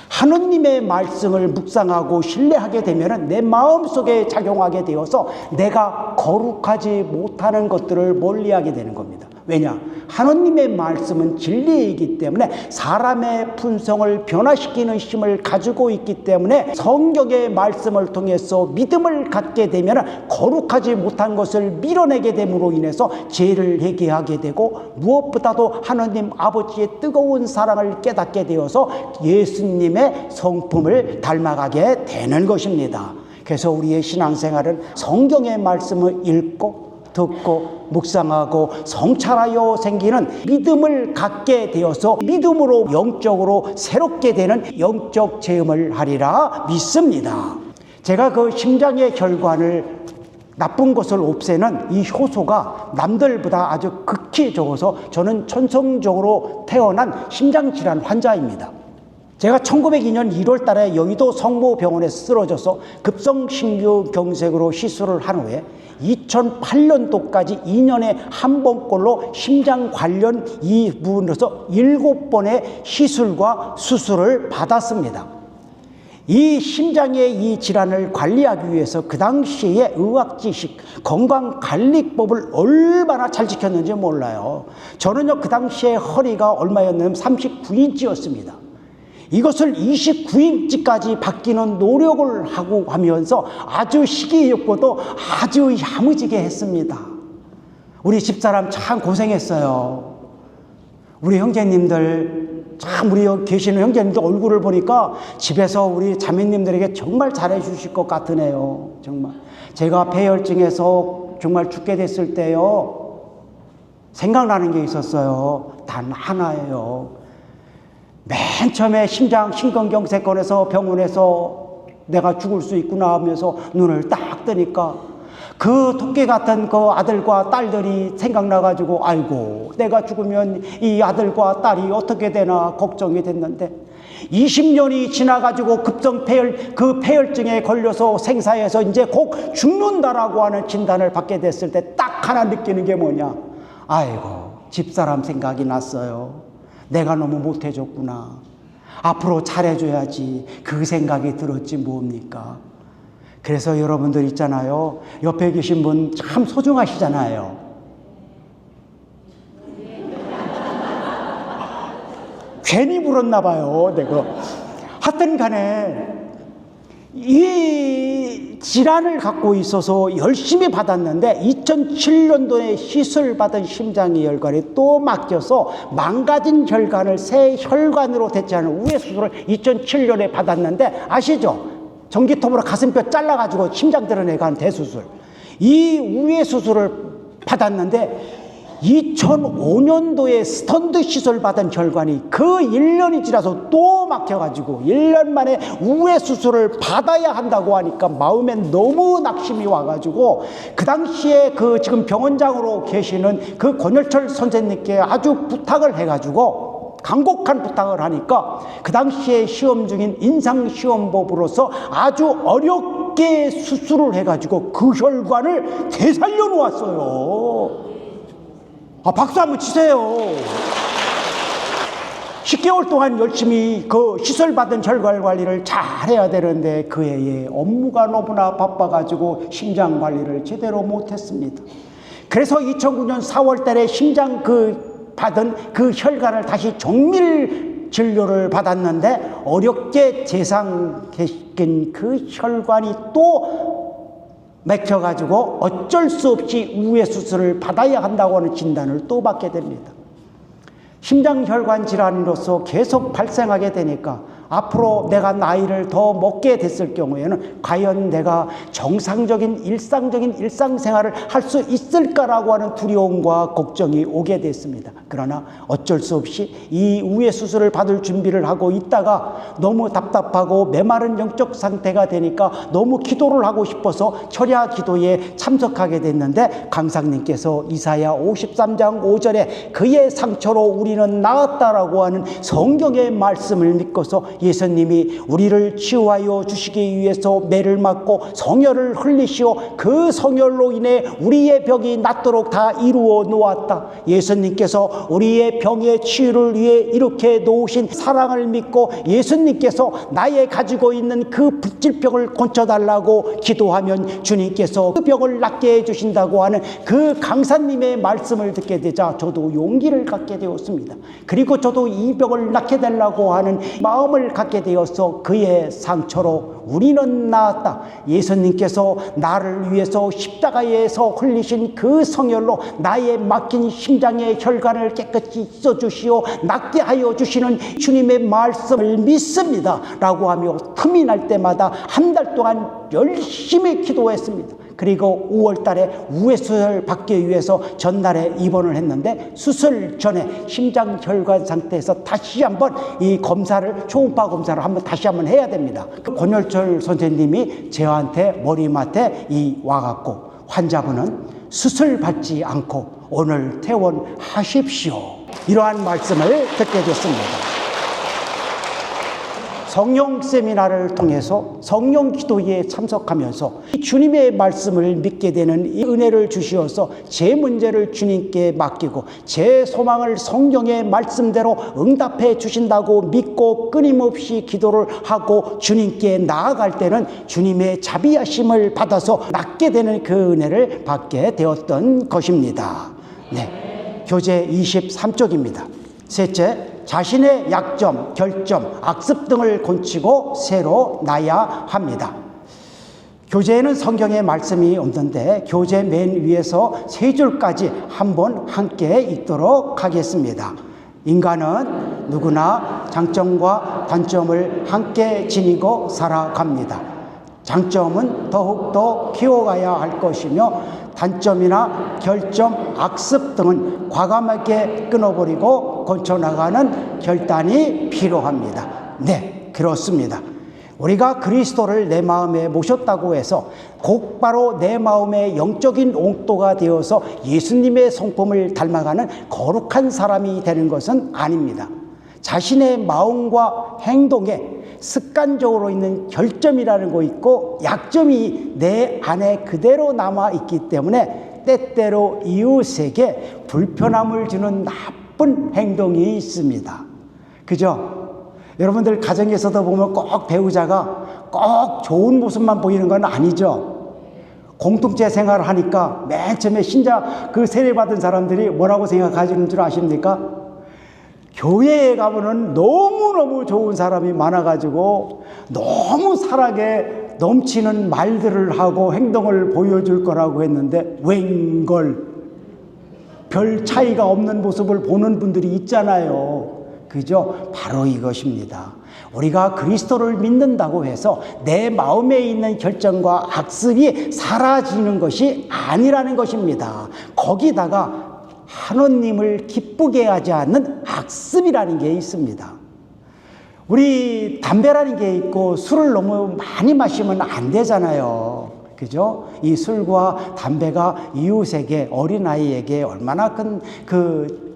하느님의 말씀을 묵상하고 신뢰하게 되면 내 마음속에 작용하게 되어서 내가 거룩하지 못하는 것들을 멀리하게 되는 겁니다. 왜냐? 하나님의 말씀은 진리이기 때문에 사람의 품성을 변화시키는 힘을 가지고 있기 때문에 성경의 말씀을 통해서 믿음을 갖게 되면 거룩하지 못한 것을 밀어내게 됨으로 인해서 죄를 회개하게 되고 무엇보다도 하나님 아버지의 뜨거운 사랑을 깨닫게 되어서 예수님의 성품을 닮아가게 되는 것입니다. 그래서 우리의 신앙생활은 성경의 말씀을 읽고 듣고 묵상하고 성찰하여 생기는 믿음을 갖게 되어서 믿음으로 영적으로 새롭게 되는 영적 체험을 하리라 믿습니다. 제가 그 심장의 혈관을 나쁜 것을 없애는 이 효소가 남들보다 아주 극히 적어서 저는 천성적으로 태어난 심장질환 환자입니다. 제가 1902년 1월 달에 여의도 성모병원에서 쓰러져서 급성심규경색으로 시술을 한 후에 2008년도까지 2년에 한 번꼴로 심장 관련 이 부분에서 7번의 시술과 수술을 받았습니다. 이 심장의 이 질환을 관리하기 위해서 그 당시에 의학지식, 건강관리법을 얼마나 잘 지켰는지 몰라요. 저는요, 그 당시에 허리가 얼마였냐면 39인치였습니다. 이것을 29인치까지 바뀌는 노력을 하고 하면서 아주 시기였고도 아주 야무지게 했습니다. 우리 집사람 참 고생했어요. 우리 형제님들, 참 우리 여기 계시는 형제님들 얼굴을 보니까 집에서 우리 자매님들에게 정말 잘해 주실 것 같으네요. 정말. 제가 폐혈증에서 정말 죽게 됐을 때요, 생각나는 게 있었어요. 단 하나예요. 맨 처음에 심장 심근경색권에서 병원에서 내가 죽을 수 있구나 하면서 눈을 딱 뜨니까 그 토끼 같은 그 아들과 딸들이 생각나가지고 아이고 내가 죽으면 이 아들과 딸이 어떻게 되나 걱정이 됐는데 20년이 지나가지고 폐혈증에 걸려서 생사에서 이제 곧 죽는다라고 하는 진단을 받게 됐을 때 딱 하나 느끼는 게 뭐냐? 아이고 집사람 생각이 났어요. 내가 너무 못해줬구나. 앞으로 잘해줘야지. 그 생각이 들었지 뭡니까? 그래서 여러분들 있잖아요. 옆에 계신 분 참 소중하시잖아요. 괜히 물었나 봐요. 내가. 하여튼 간에 이 질환을 갖고 있어서 열심히 받았는데 2007년도에 시술받은 심장의 혈관이 또 막혀서 망가진 혈관을 새 혈관으로 대체하는 우회 수술을 2007년에 받았는데 아시죠? 전기톱으로 가슴뼈 잘라가지고 심장 드러내고 한 대수술. 이 우회 수술을 받았는데 2005년도에 스턴트 시술 받은 혈관이 그 1년이 지나서 또 막혀가지고 1년 만에 우회 수술을 받아야 한다고 하니까 마음에 너무 낙심이 와가지고 그 당시에 그 지금 병원장으로 계시는 그 권열철 선생님께 아주 부탁을 해가지고 간곡한 부탁을 하니까 그 당시에 시험 중인 임상시험법으로서 아주 어렵게 수술을 해가지고 그 혈관을 되살려 놓았어요. 박수 한번 치세요. 10개월 동안 열심히 그 시술받은 혈관 관리를 잘 해야 되는데 그 해에 업무가 너무나 바빠가지고 심장 관리를 제대로 못했습니다. 그래서 2009년 4월 달에 심장 받은 그 혈관을 다시 정밀 진료를 받았는데 어렵게 재상시킨 그 혈관이 또 막혀가지고 어쩔 수 없이 우회 수술을 받아야 한다고 하는 진단을 또 받게 됩니다. 심장혈관 질환으로서 계속 발생하게 되니까 앞으로 내가 나이를 더 먹게 됐을 경우에는 과연 내가 정상적인 일상적인 일상생활을 할 수 있을까라고 하는 두려움과 걱정이 오게 됐습니다. 그러나 어쩔 수 없이 이 우회 수술을 받을 준비를 하고 있다가 너무 답답하고 메마른 영적 상태가 되니까 너무 기도를 하고 싶어서 철야 기도에 참석하게 됐는데 강사님께서 이사야 53장 5절에 그의 상처로 우리는 나았다라고 하는 성경의 말씀을 믿고서 예수님이 우리를 치유하여 주시기 위해서 매를 맞고 성혈을 흘리시오 그 성혈로 인해 우리의 병이 낫도록 다 이루어 놓았다. 예수님께서 우리의 병의 치유를 위해 이렇게 놓으신 사랑을 믿고 예수님께서 나의 가지고 있는 그 불질병을 고쳐달라고 기도하면 주님께서 그 병을 낫게 해주신다고 하는 그 강사님의 말씀을 듣게 되자 저도 용기를 갖게 되었습니다. 그리고 저도 이 병을 낫게 되려고 하는 마음을 갖게 되어서 그의 상처로 우리는 나았다. 예수님께서 나를 위해서 십자가에서 흘리신 그 성혈로 나의 막힌 심장의 혈관을 깨끗이 씻어주시오 낫게 하여 주시는 주님의 말씀을 믿습니다 라고 하며 틈이 날 때마다 한 달 동안 열심히 기도했습니다. 그리고 5월 달에 우회수술 받기 위해서 전날에 입원을 했는데 수술 전에 심장 혈관 상태에서 다시 한번 이 검사를 초음파 검사를 한번 다시 한번 해야 됩니다. 그 권열철 선생님이 저한테 머리맡에 와갖고 환자분은 수술 받지 않고 오늘 퇴원하십시오 이러한 말씀을 듣게 됐습니다. 성령 세미나를 통해서 성령 기도에 참석하면서 주님의 말씀을 믿게 되는 이 은혜를 주시어서 제 문제를 주님께 맡기고 제 소망을 성령의 말씀대로 응답해 주신다고 믿고 끊임없이 기도를 하고 주님께 나아갈 때는 주님의 자비하심을 받아서 낫게 되는 그 은혜를 받게 되었던 것입니다. 네, 교재 23쪽입니다. 셋째, 자신의 약점, 결점, 악습 등을 고치고 새로 나야 합니다. 교재에는 성경의 말씀이 없는데 교재 맨 위에서 세 줄까지 한번 함께 읽도록 하겠습니다. 인간은 누구나 장점과 단점을 함께 지니고 살아갑니다. 장점은 더욱더 키워가야 할 것이며 단점이나 결점, 악습 등은 과감하게 끊어버리고 고쳐나가는 결단이 필요합니다. 네, 그렇습니다. 우리가 그리스도를 내 마음에 모셨다고 해서 곧바로 내 마음의 영적인 옹도가 되어서 예수님의 성품을 닮아가는 거룩한 사람이 되는 것은 아닙니다. 자신의 마음과 행동에 습관적으로 있는 결점이라는 거 있고 약점이 내 안에 그대로 남아있기 때문에 때때로 이웃에게 불편함을 주는 나쁜 행동이 있습니다. 그죠? 여러분들 가정에서도 보면 꼭 배우자가 꼭 좋은 모습만 보이는 건 아니죠. 공동체 생활을 하니까 맨 처음에 신자 그 세례받은 사람들이 뭐라고 생각하시는 줄 아십니까? 교회에 가면은 너무너무 좋은 사람이 많아가지고 너무 사랑에 넘치는 말들을 하고 행동을 보여줄 거라고 했는데 웬걸 별 차이가 없는 모습을 보는 분들이 있잖아요. 그죠? 바로 이것입니다. 우리가 그리스도를 믿는다고 해서 내 마음에 있는 결정과 악습이 사라지는 것이 아니라는 것입니다. 거기다가 하느님을 기쁘게 하지 않는 악습이라는 게 있습니다. 우리 담배라는 게 있고 술을 너무 많이 마시면 안 되잖아요. 그죠? 이 술과 담배가 이웃에게 어린아이에게 얼마나 큰 그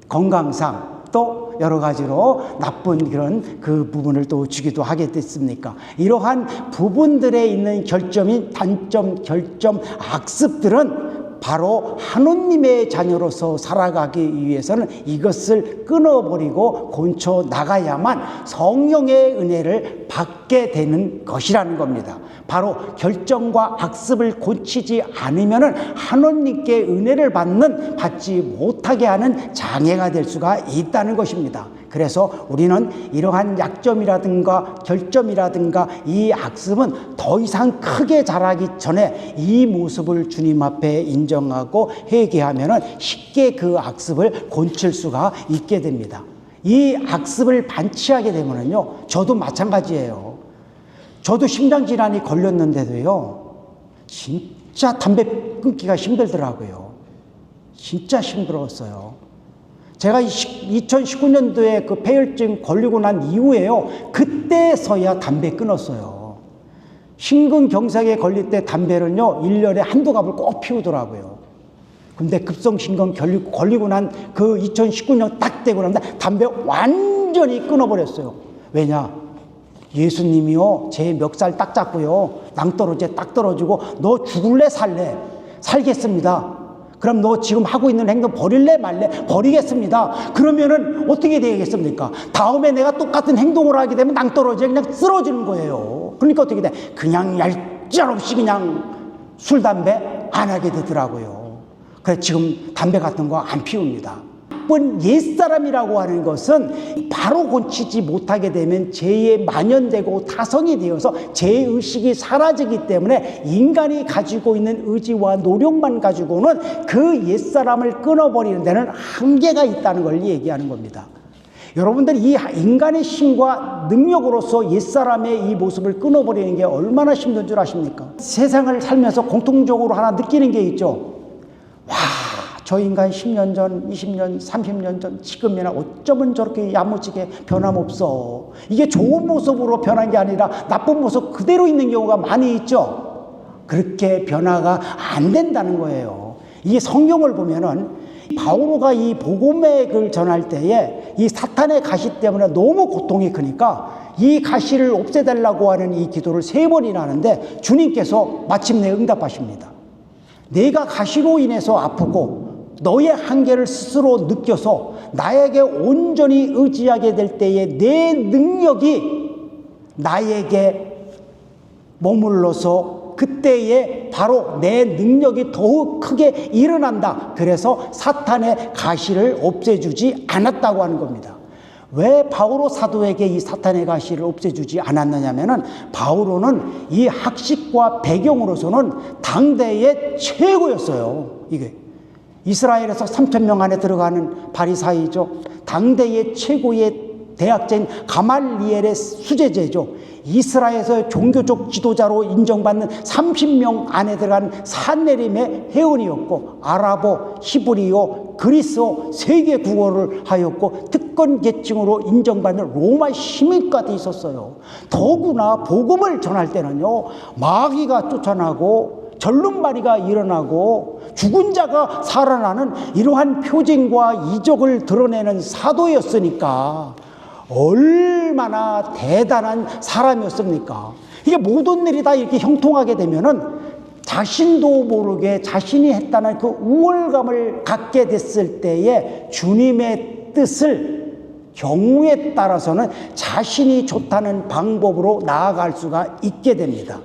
건강상 또 여러 가지로 나쁜 그런 그 부분을 또 주기도 하겠습니까? 이러한 부분들에 있는 결점인 단점, 결점, 악습들은 바로 하느님의 자녀로서 살아가기 위해서는 이것을 끊어버리고 고쳐 나가야만 성령의 은혜를 받게 되는 것이라는 겁니다. 바로 결정과 악습을 고치지 않으면 하느님께 은혜를 받지 못하게 하는 장애가 될 수가 있다는 것입니다. 그래서 우리는 이러한 약점이라든가 결점이라든가 이 악습은 더 이상 크게 자라기 전에 이 모습을 주님 앞에 인정하고 회개하면 쉽게 그 악습을 고칠 수가 있게 됩니다. 이 악습을 반치하게 되면요, 저도 마찬가지예요. 저도 심장질환이 걸렸는데도요, 진짜 담배 끊기가 힘들더라고요. 진짜 힘들었어요. 제가 2019년도에 그 폐혈증 걸리고 난 이후에요, 그때서야 담배 끊었어요. 심근경색에 걸릴 때 담배를요, 1년에 한두 갑을 꼭 피우더라고요. 근데 급성심근 걸리고 난 그 2019년 딱 되고 난 담배 완전히 끊어버렸어요. 왜냐? 예수님이요, 제 멱살 딱 잡고요, 낭떠러지에 딱 떨어지고 너 죽을래 살래? 살겠습니다. 그럼 너 지금 하고 있는 행동 버릴래 말래? 버리겠습니다. 그러면은 어떻게 되겠습니까? 다음에 내가 똑같은 행동을 하게 되면 낭떠러지에 그냥 쓰러지는 거예요. 그러니까 어떻게 돼? 그냥 얄짤없이 그냥 술, 담배 안 하게 되더라고요. 그래서 지금 담배 같은 거 안 피웁니다. 나쁜 옛사람이라고 하는 것은 바로 고치지 못하게 되면 죄에 만연되고 타성이 되어서 죄의식이 사라지기 때문에 인간이 가지고 있는 의지와 노력만 가지고는 그 옛사람을 끊어버리는 데는 한계가 있다는 걸 얘기하는 겁니다. 여러분들, 이 인간의 힘과 능력으로서 옛사람의 이 모습을 끊어버리는 게 얼마나 힘든 줄 아십니까? 세상을 살면서 공통적으로 하나 느끼는 게 있죠. 와, 저 인간 10년 전, 20년, 30년 전, 지금이나 어쩌면 저렇게 야무지게 변함없어. 이게 좋은 모습으로 변한 게 아니라 나쁜 모습 그대로 있는 경우가 많이 있죠. 그렇게 변화가 안 된다는 거예요. 이게 성경을 보면은 바오로가 이 복음의 글 전할 때에 이 사탄의 가시 때문에 너무 고통이 크니까 이 가시를 없애달라고 하는 이 기도를 3번이나 하는데 주님께서 마침내 응답하십니다. 내가 가시로 인해서 아프고 너의 한계를 스스로 느껴서 나에게 온전히 의지하게 될 때에 내 능력이 나에게 머물러서 그때에 바로 내 능력이 더욱 크게 일어난다. 그래서 사탄의 가시를 없애주지 않았다고 하는 겁니다. 왜 바오로 사도에게 이 사탄의 가시를 없애주지 않았느냐면은 바오로는 이 학식과 배경으로서는 당대의 최고였어요. 이게 이스라엘에서 3,000명 안에 들어가는 바리사이죠. 당대의 최고의 대학자인 가말리엘의 수제자죠. 이스라엘에서 종교적 지도자로 인정받는 30명 안에 들어간 산내림의 회원이었고 아랍어, 히브리어, 그리스어 3개 국어를 하였고 특권 계층으로 인정받는 로마 시민까지 있었어요. 더구나 복음을 전할 때는요, 마귀가 쫓아나고 절름발이가 일어나고 죽은 자가 살아나는 이러한 표징과 이적을 드러내는 사도였으니까 얼마나 대단한 사람이었습니까? 이게 모든 일이 다 이렇게 형통하게 되면은 자신도 모르게 자신이 했다는 그 우월감을 갖게 됐을 때에 주님의 뜻을 경우에 따라서는 자신이 좋다는 방법으로 나아갈 수가 있게 됩니다.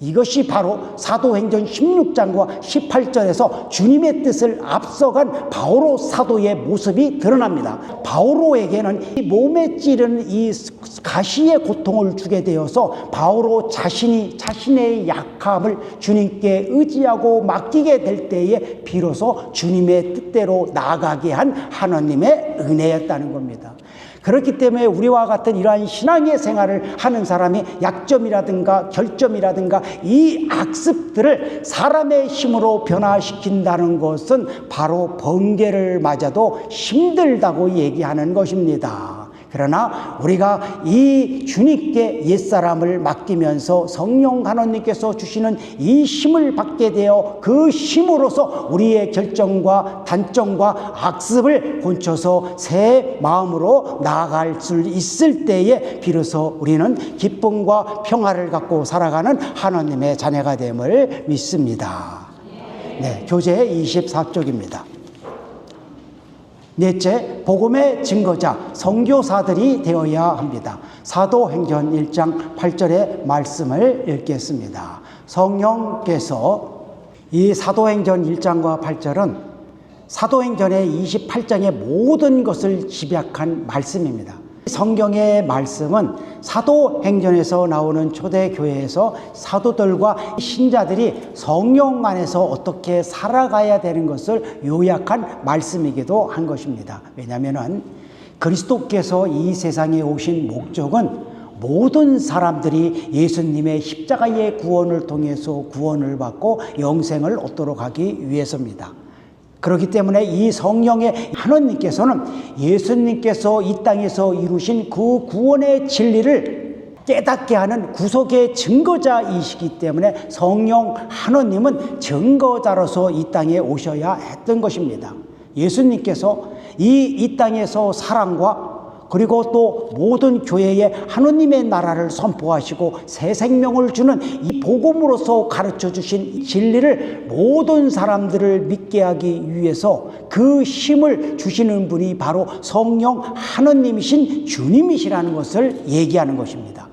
이것이 바로 사도행전 16장과 18절에서 주님의 뜻을 앞서간 바오로 사도의 모습이 드러납니다. 바오로에게는 이 몸에 찌르는 이 가시의 고통을 주게 되어서 바오로 자신이 자신의 약함을 주님께 의지하고 맡기게 될 때에 비로소 주님의 뜻대로 나아가게 한 하나님의 은혜였다는 겁니다. 그렇기 때문에 우리와 같은 이러한 신앙의 생활을 하는 사람이 약점이라든가 결점이라든가 이 악습들을 사람의 힘으로 변화시킨다는 것은 바로 번개를 맞아도 힘들다고 얘기하는 것입니다. 그러나 우리가 이 주님께 옛사람을 맡기면서 성령 하나님께서 주시는 이 힘을 받게 되어 그 힘으로서 우리의 결정과 단점과 악습을 고쳐서 새 마음으로 나아갈 수 있을 때에 비로소 우리는 기쁨과 평화를 갖고 살아가는 하나님의 자녀가 됨을 믿습니다. 네, 교재 24쪽입니다. 넷째, 복음의 증거자, 선교사들이 되어야 합니다. 사도행전 1장 8절의 말씀을 읽겠습니다. 성령께서 이 사도행전 1장과 8절은 사도행전의 28장의 모든 것을 집약한 말씀입니다. 성경의 말씀은 사도행전에서 나오는 초대교회에서 사도들과 신자들이 성령 안에서 어떻게 살아가야 되는 것을 요약한 말씀이기도 한 것입니다. 왜냐하면 그리스도께서 이 세상에 오신 목적은 모든 사람들이 예수님의 십자가의 구원을 통해서 구원을 받고 영생을 얻도록 하기 위해서입니다. 그렇기 때문에 이 성령의 하나님께서는 예수님께서 이 땅에서 이루신 그 구원의 진리를 깨닫게 하는 구속의 증거자이시기 때문에 성령 하나님은 증거자로서 이 땅에 오셔야 했던 것입니다. 예수님께서 이 땅에서 사랑과 그리고 또 모든 교회에 하느님의 나라를 선포하시고 새 생명을 주는 이 복음으로서 가르쳐 주신 진리를 모든 사람들을 믿게 하기 위해서 그 힘을 주시는 분이 바로 성령 하느님이신 주님이시라는 것을 얘기하는 것입니다.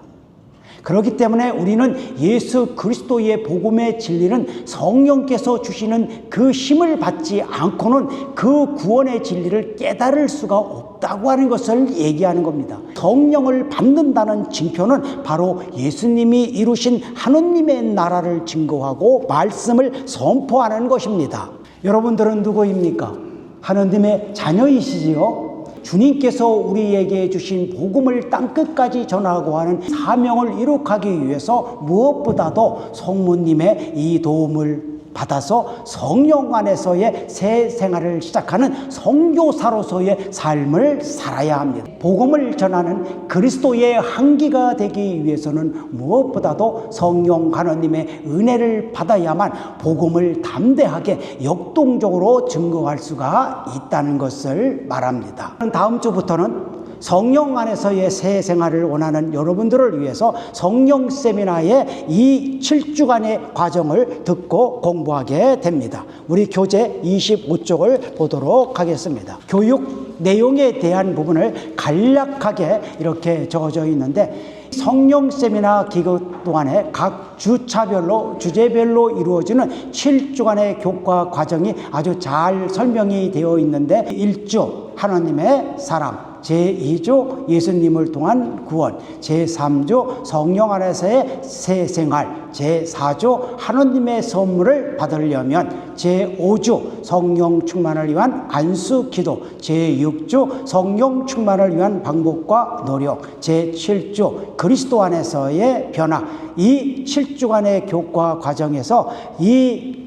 그렇기 때문에 우리는 예수 그리스도의 복음의 진리는 성령께서 주시는 그 힘을 받지 않고는 그 구원의 진리를 깨달을 수가 없다고 하는 것을 얘기하는 겁니다. 성령을 받는다는 징표는 바로 예수님이 이루신 하느님의 나라를 증거하고 말씀을 선포하는 것입니다. 여러분들은 누구입니까? 하느님의 자녀이시지요? 주님께서 우리에게 주신 복음을 땅끝까지 전하고 하는 사명을 이룩하기 위해서 무엇보다도 성모님의 이 도움을 받아서 성령 안에서의 새 생활을 시작하는 선교사로서의 삶을 살아야 합니다. 복음을 전하는 그리스도의 항기가 되기 위해서는 무엇보다도 성령 하느님의 은혜를 받아야만 복음을 담대하게 역동적으로 증거할 수가 있다는 것을 말합니다. 다음 주부터는 성령 안에서의 새 생활을 원하는 여러분들을 위해서 성령 세미나의 이 7주간의 과정을 듣고 공부하게 됩니다. 우리 교재 25쪽을 보도록 하겠습니다. 교육 내용에 대한 부분을 간략하게 이렇게 적어져 있는데, 성령 세미나 기간 동안에 각 주차별로 주제별로 이루어지는 7주간의 교과 과정이 아주 잘 설명이 되어 있는데, 1주 하나님의 사랑, 제2조 예수님을 통한 구원, 제3조 성령 안에서의 새 생활, 제4조 하느님의 선물을 받으려면, 제5조 성령 충만을 위한 안수 기도, 제6조 성령 충만을 위한 방법과 노력, 제7조 그리스도 안에서의 변화. 이 7주간의 교과 과정에서 이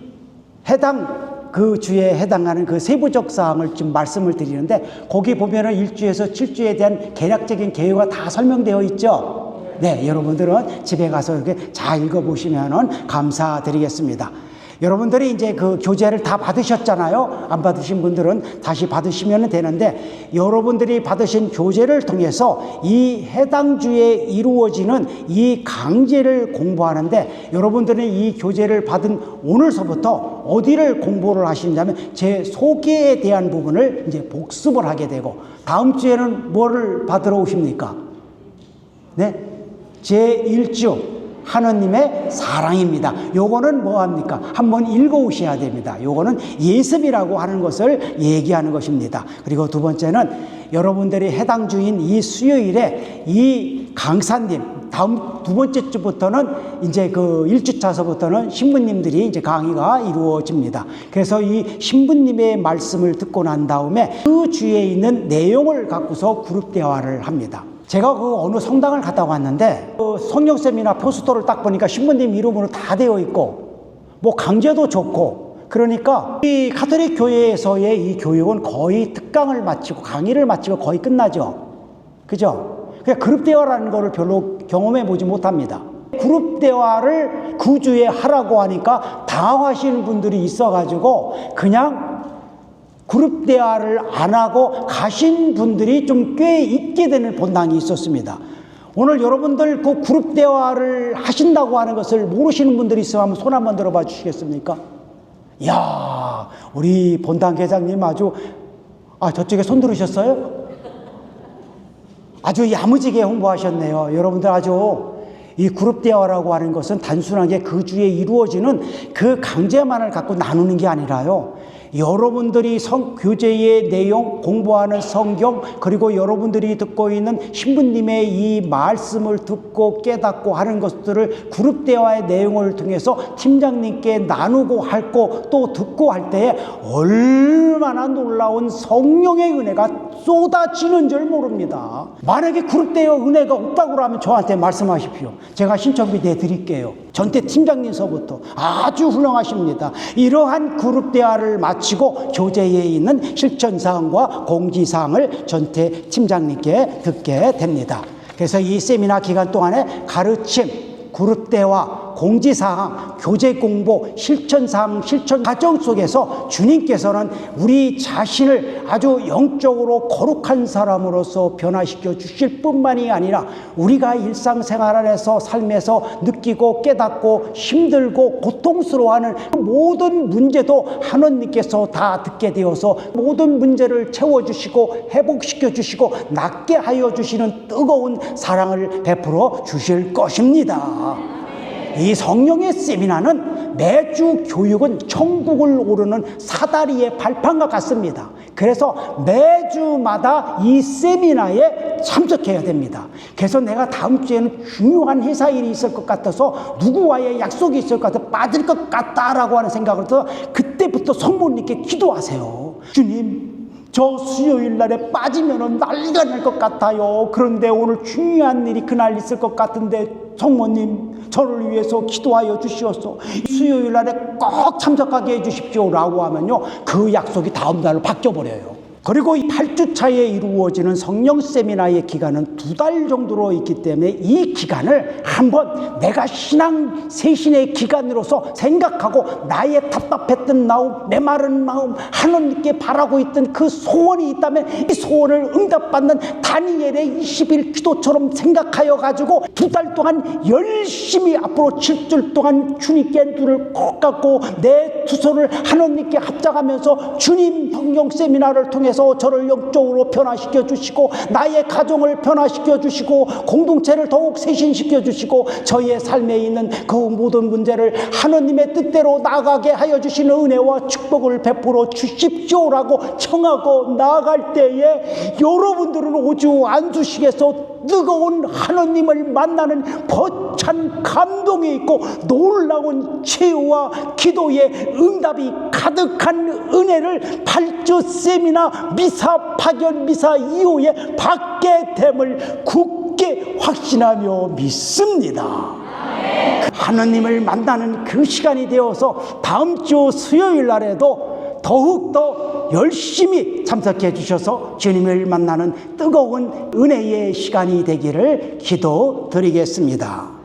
해당 그 주에 해당하는 그 세부적 사항을 좀 말씀을 드리는데, 거기 보면은 1주에서 7주에 대한 개략적인 계획가 다 설명되어 있죠. 네, 여러분들은 집에 가서 이렇게 잘 읽어보시면은 감사드리겠습니다. 여러분들이 이제 그 교재를 다 받으셨잖아요. 안 받으신 분들은 다시 받으시면 되는데, 여러분들이 받으신 교재를 통해서 이 해당 주에 이루어지는 이 강제를 공부하는데, 여러분들은 이 교재를 받은 오늘서부터 어디를 공부를 하시냐면 제 소개에 대한 부분을 이제 복습을 하게 되고, 다음 주에는 뭐를 받으러 오십니까? 네, 제1주 하느님의 사랑입니다. 요거는 뭐합니까? 한번 읽어오셔야 됩니다. 요거는 예습이라고 하는 것을 얘기하는 것입니다. 그리고 두 번째는 여러분들이 해당 주인 이 수요일에 이 강사님, 다음 두 번째 주부터는 이제 그 1주차서부터는 신부님들이 이제 강의가 이루어집니다. 그래서 이 신부님의 말씀을 듣고 난 다음에 그 주에 있는 내용을 갖고서 그룹 대화를 합니다. 제가 그 어느 성당을 갔다 왔는데, 그 성령 세미나 포스터를 딱 보니까 신부님 이름으로 다 되어 있고, 뭐 강제도 좋고, 그러니까 이 가톨릭 교회에서의 이 교육은 거의 특강을 마치고 강의를 마치고 거의 끝나죠. 그죠? 그냥 그룹 대화라는 거를 별로 경험해 보지 못합니다. 그룹 대화를 그 주에 하라고 하니까 당황하시는 분들이 있어가지고 그냥 그룹 대화를 안 하고 가신 분들이 좀 꽤 있게 되는 본당이 있었습니다. 오늘 여러분들 그 그룹 대화를 하신다고 하는 것을 모르시는 분들이 있으면 한번 손 한번 들어봐 주시겠습니까? 이야, 우리 본당 회장님 아주, 저쪽에 손 들으셨어요? 아주 야무지게 홍보하셨네요. 여러분들 아주 이 그룹 대화라고 하는 것은 단순하게 그 주에 이루어지는 그 강제만을 갖고 나누는 게 아니라요, 여러분들이 교재의 내용, 공부하는 성경, 그리고 여러분들이 듣고 있는 신부님의 이 말씀을 듣고 깨닫고 하는 것들을 그룹 대화의 내용을 통해서 팀장님께 나누고 할 거 또 듣고 할 때에 얼마나 놀라운 성령의 은혜가 쏟아지는 줄 모릅니다. 만약에 그룹 대화 은혜가 없다고 하면 저한테 말씀하십시오. 제가 신청비 내드릴게요. 전태 팀장님서부터 아주 훌륭하십니다. 이러한 그룹 대화를 마치고 교재에 있는 실천사항과 공지사항을 전태 팀장님께 듣게 됩니다. 그래서 이 세미나 기간 동안에 가르침, 그룹 대화, 공지사항, 교제 공부, 실천사항, 실천 과정 속에서 주님께서는 우리 자신을 아주 영적으로 거룩한 사람으로서 변화시켜 주실 뿐만이 아니라 우리가 일상생활 안에서 삶에서 느끼고 깨닫고 힘들고 고통스러워하는 모든 문제도 하느님께서 다 듣게 되어서 모든 문제를 채워주시고 회복시켜주시고 낫게 하여 주시는 뜨거운 사랑을 베풀어 주실 것입니다. 이 성령의 세미나는 매주 교육은 천국을 오르는 사다리의 발판과 같습니다. 그래서 매주마다 이 세미나에 참석해야 됩니다. 그래서 내가 다음 주에는 중요한 회사 일이 있을 것 같아서 누구와의 약속이 있을 것 같아서 빠질 것 같다라고 하는 생각을 해서 그때부터 성모님께 기도하세요. 주님, 저 수요일 날에 빠지면 난리가 날 것 같아요. 그런데 오늘 중요한 일이 그날 있을 것 같은데 성모님 저를 위해서 기도하여 주시옵소서. 수요일 날에 꼭 참석하게 해 주십시오라고 하면요, 그 약속이 다음 날로 바뀌어버려요. 그리고 이 8주차에 이루어지는 성령 세미나의 기간은 2달 정도로 있기 때문에 이 기간을 한번 내가 신앙 세신의 기간으로서 생각하고 나의 답답했던 마음, 메마른 마음, 하나님께 바라고 있던 그 소원이 있다면 이 소원을 응답받는 다니엘의 20일 기도처럼 생각하여 가지고 2달 동안 열심히 앞으로 7주 동안 주님께 눈을 꼭 감고 내 두 손을 하나님께 합작하면서 주님 성령 세미나를 통해 저를 영적으로 변화시켜 주시고 나의 가정을 변화시켜 주시고 공동체를 더욱 쇄신시켜 주시고 저의 삶에 있는 그 모든 문제를 하나님의 뜻대로 나아가게 하여 주시는 은혜와 축복을 베풀어 주십시오라고 청하고 나아갈 때에 여러분들은 오주 안수식에서 뜨거운 하나님을 만나는 벅찬 감동이 있고 놀라운 치유와 기도의 응답이 가득한 은혜를 8주 세미나 미사 파견 미사 이후에 받게 됨을 굳게 확신하며 믿습니다. 하나님을 만나는 그 시간이 되어서 다음 주 수요일 날에도 더욱더 열심히 참석해 주셔서 주님을 만나는 뜨거운 은혜의 시간이 되기를 기도드리겠습니다.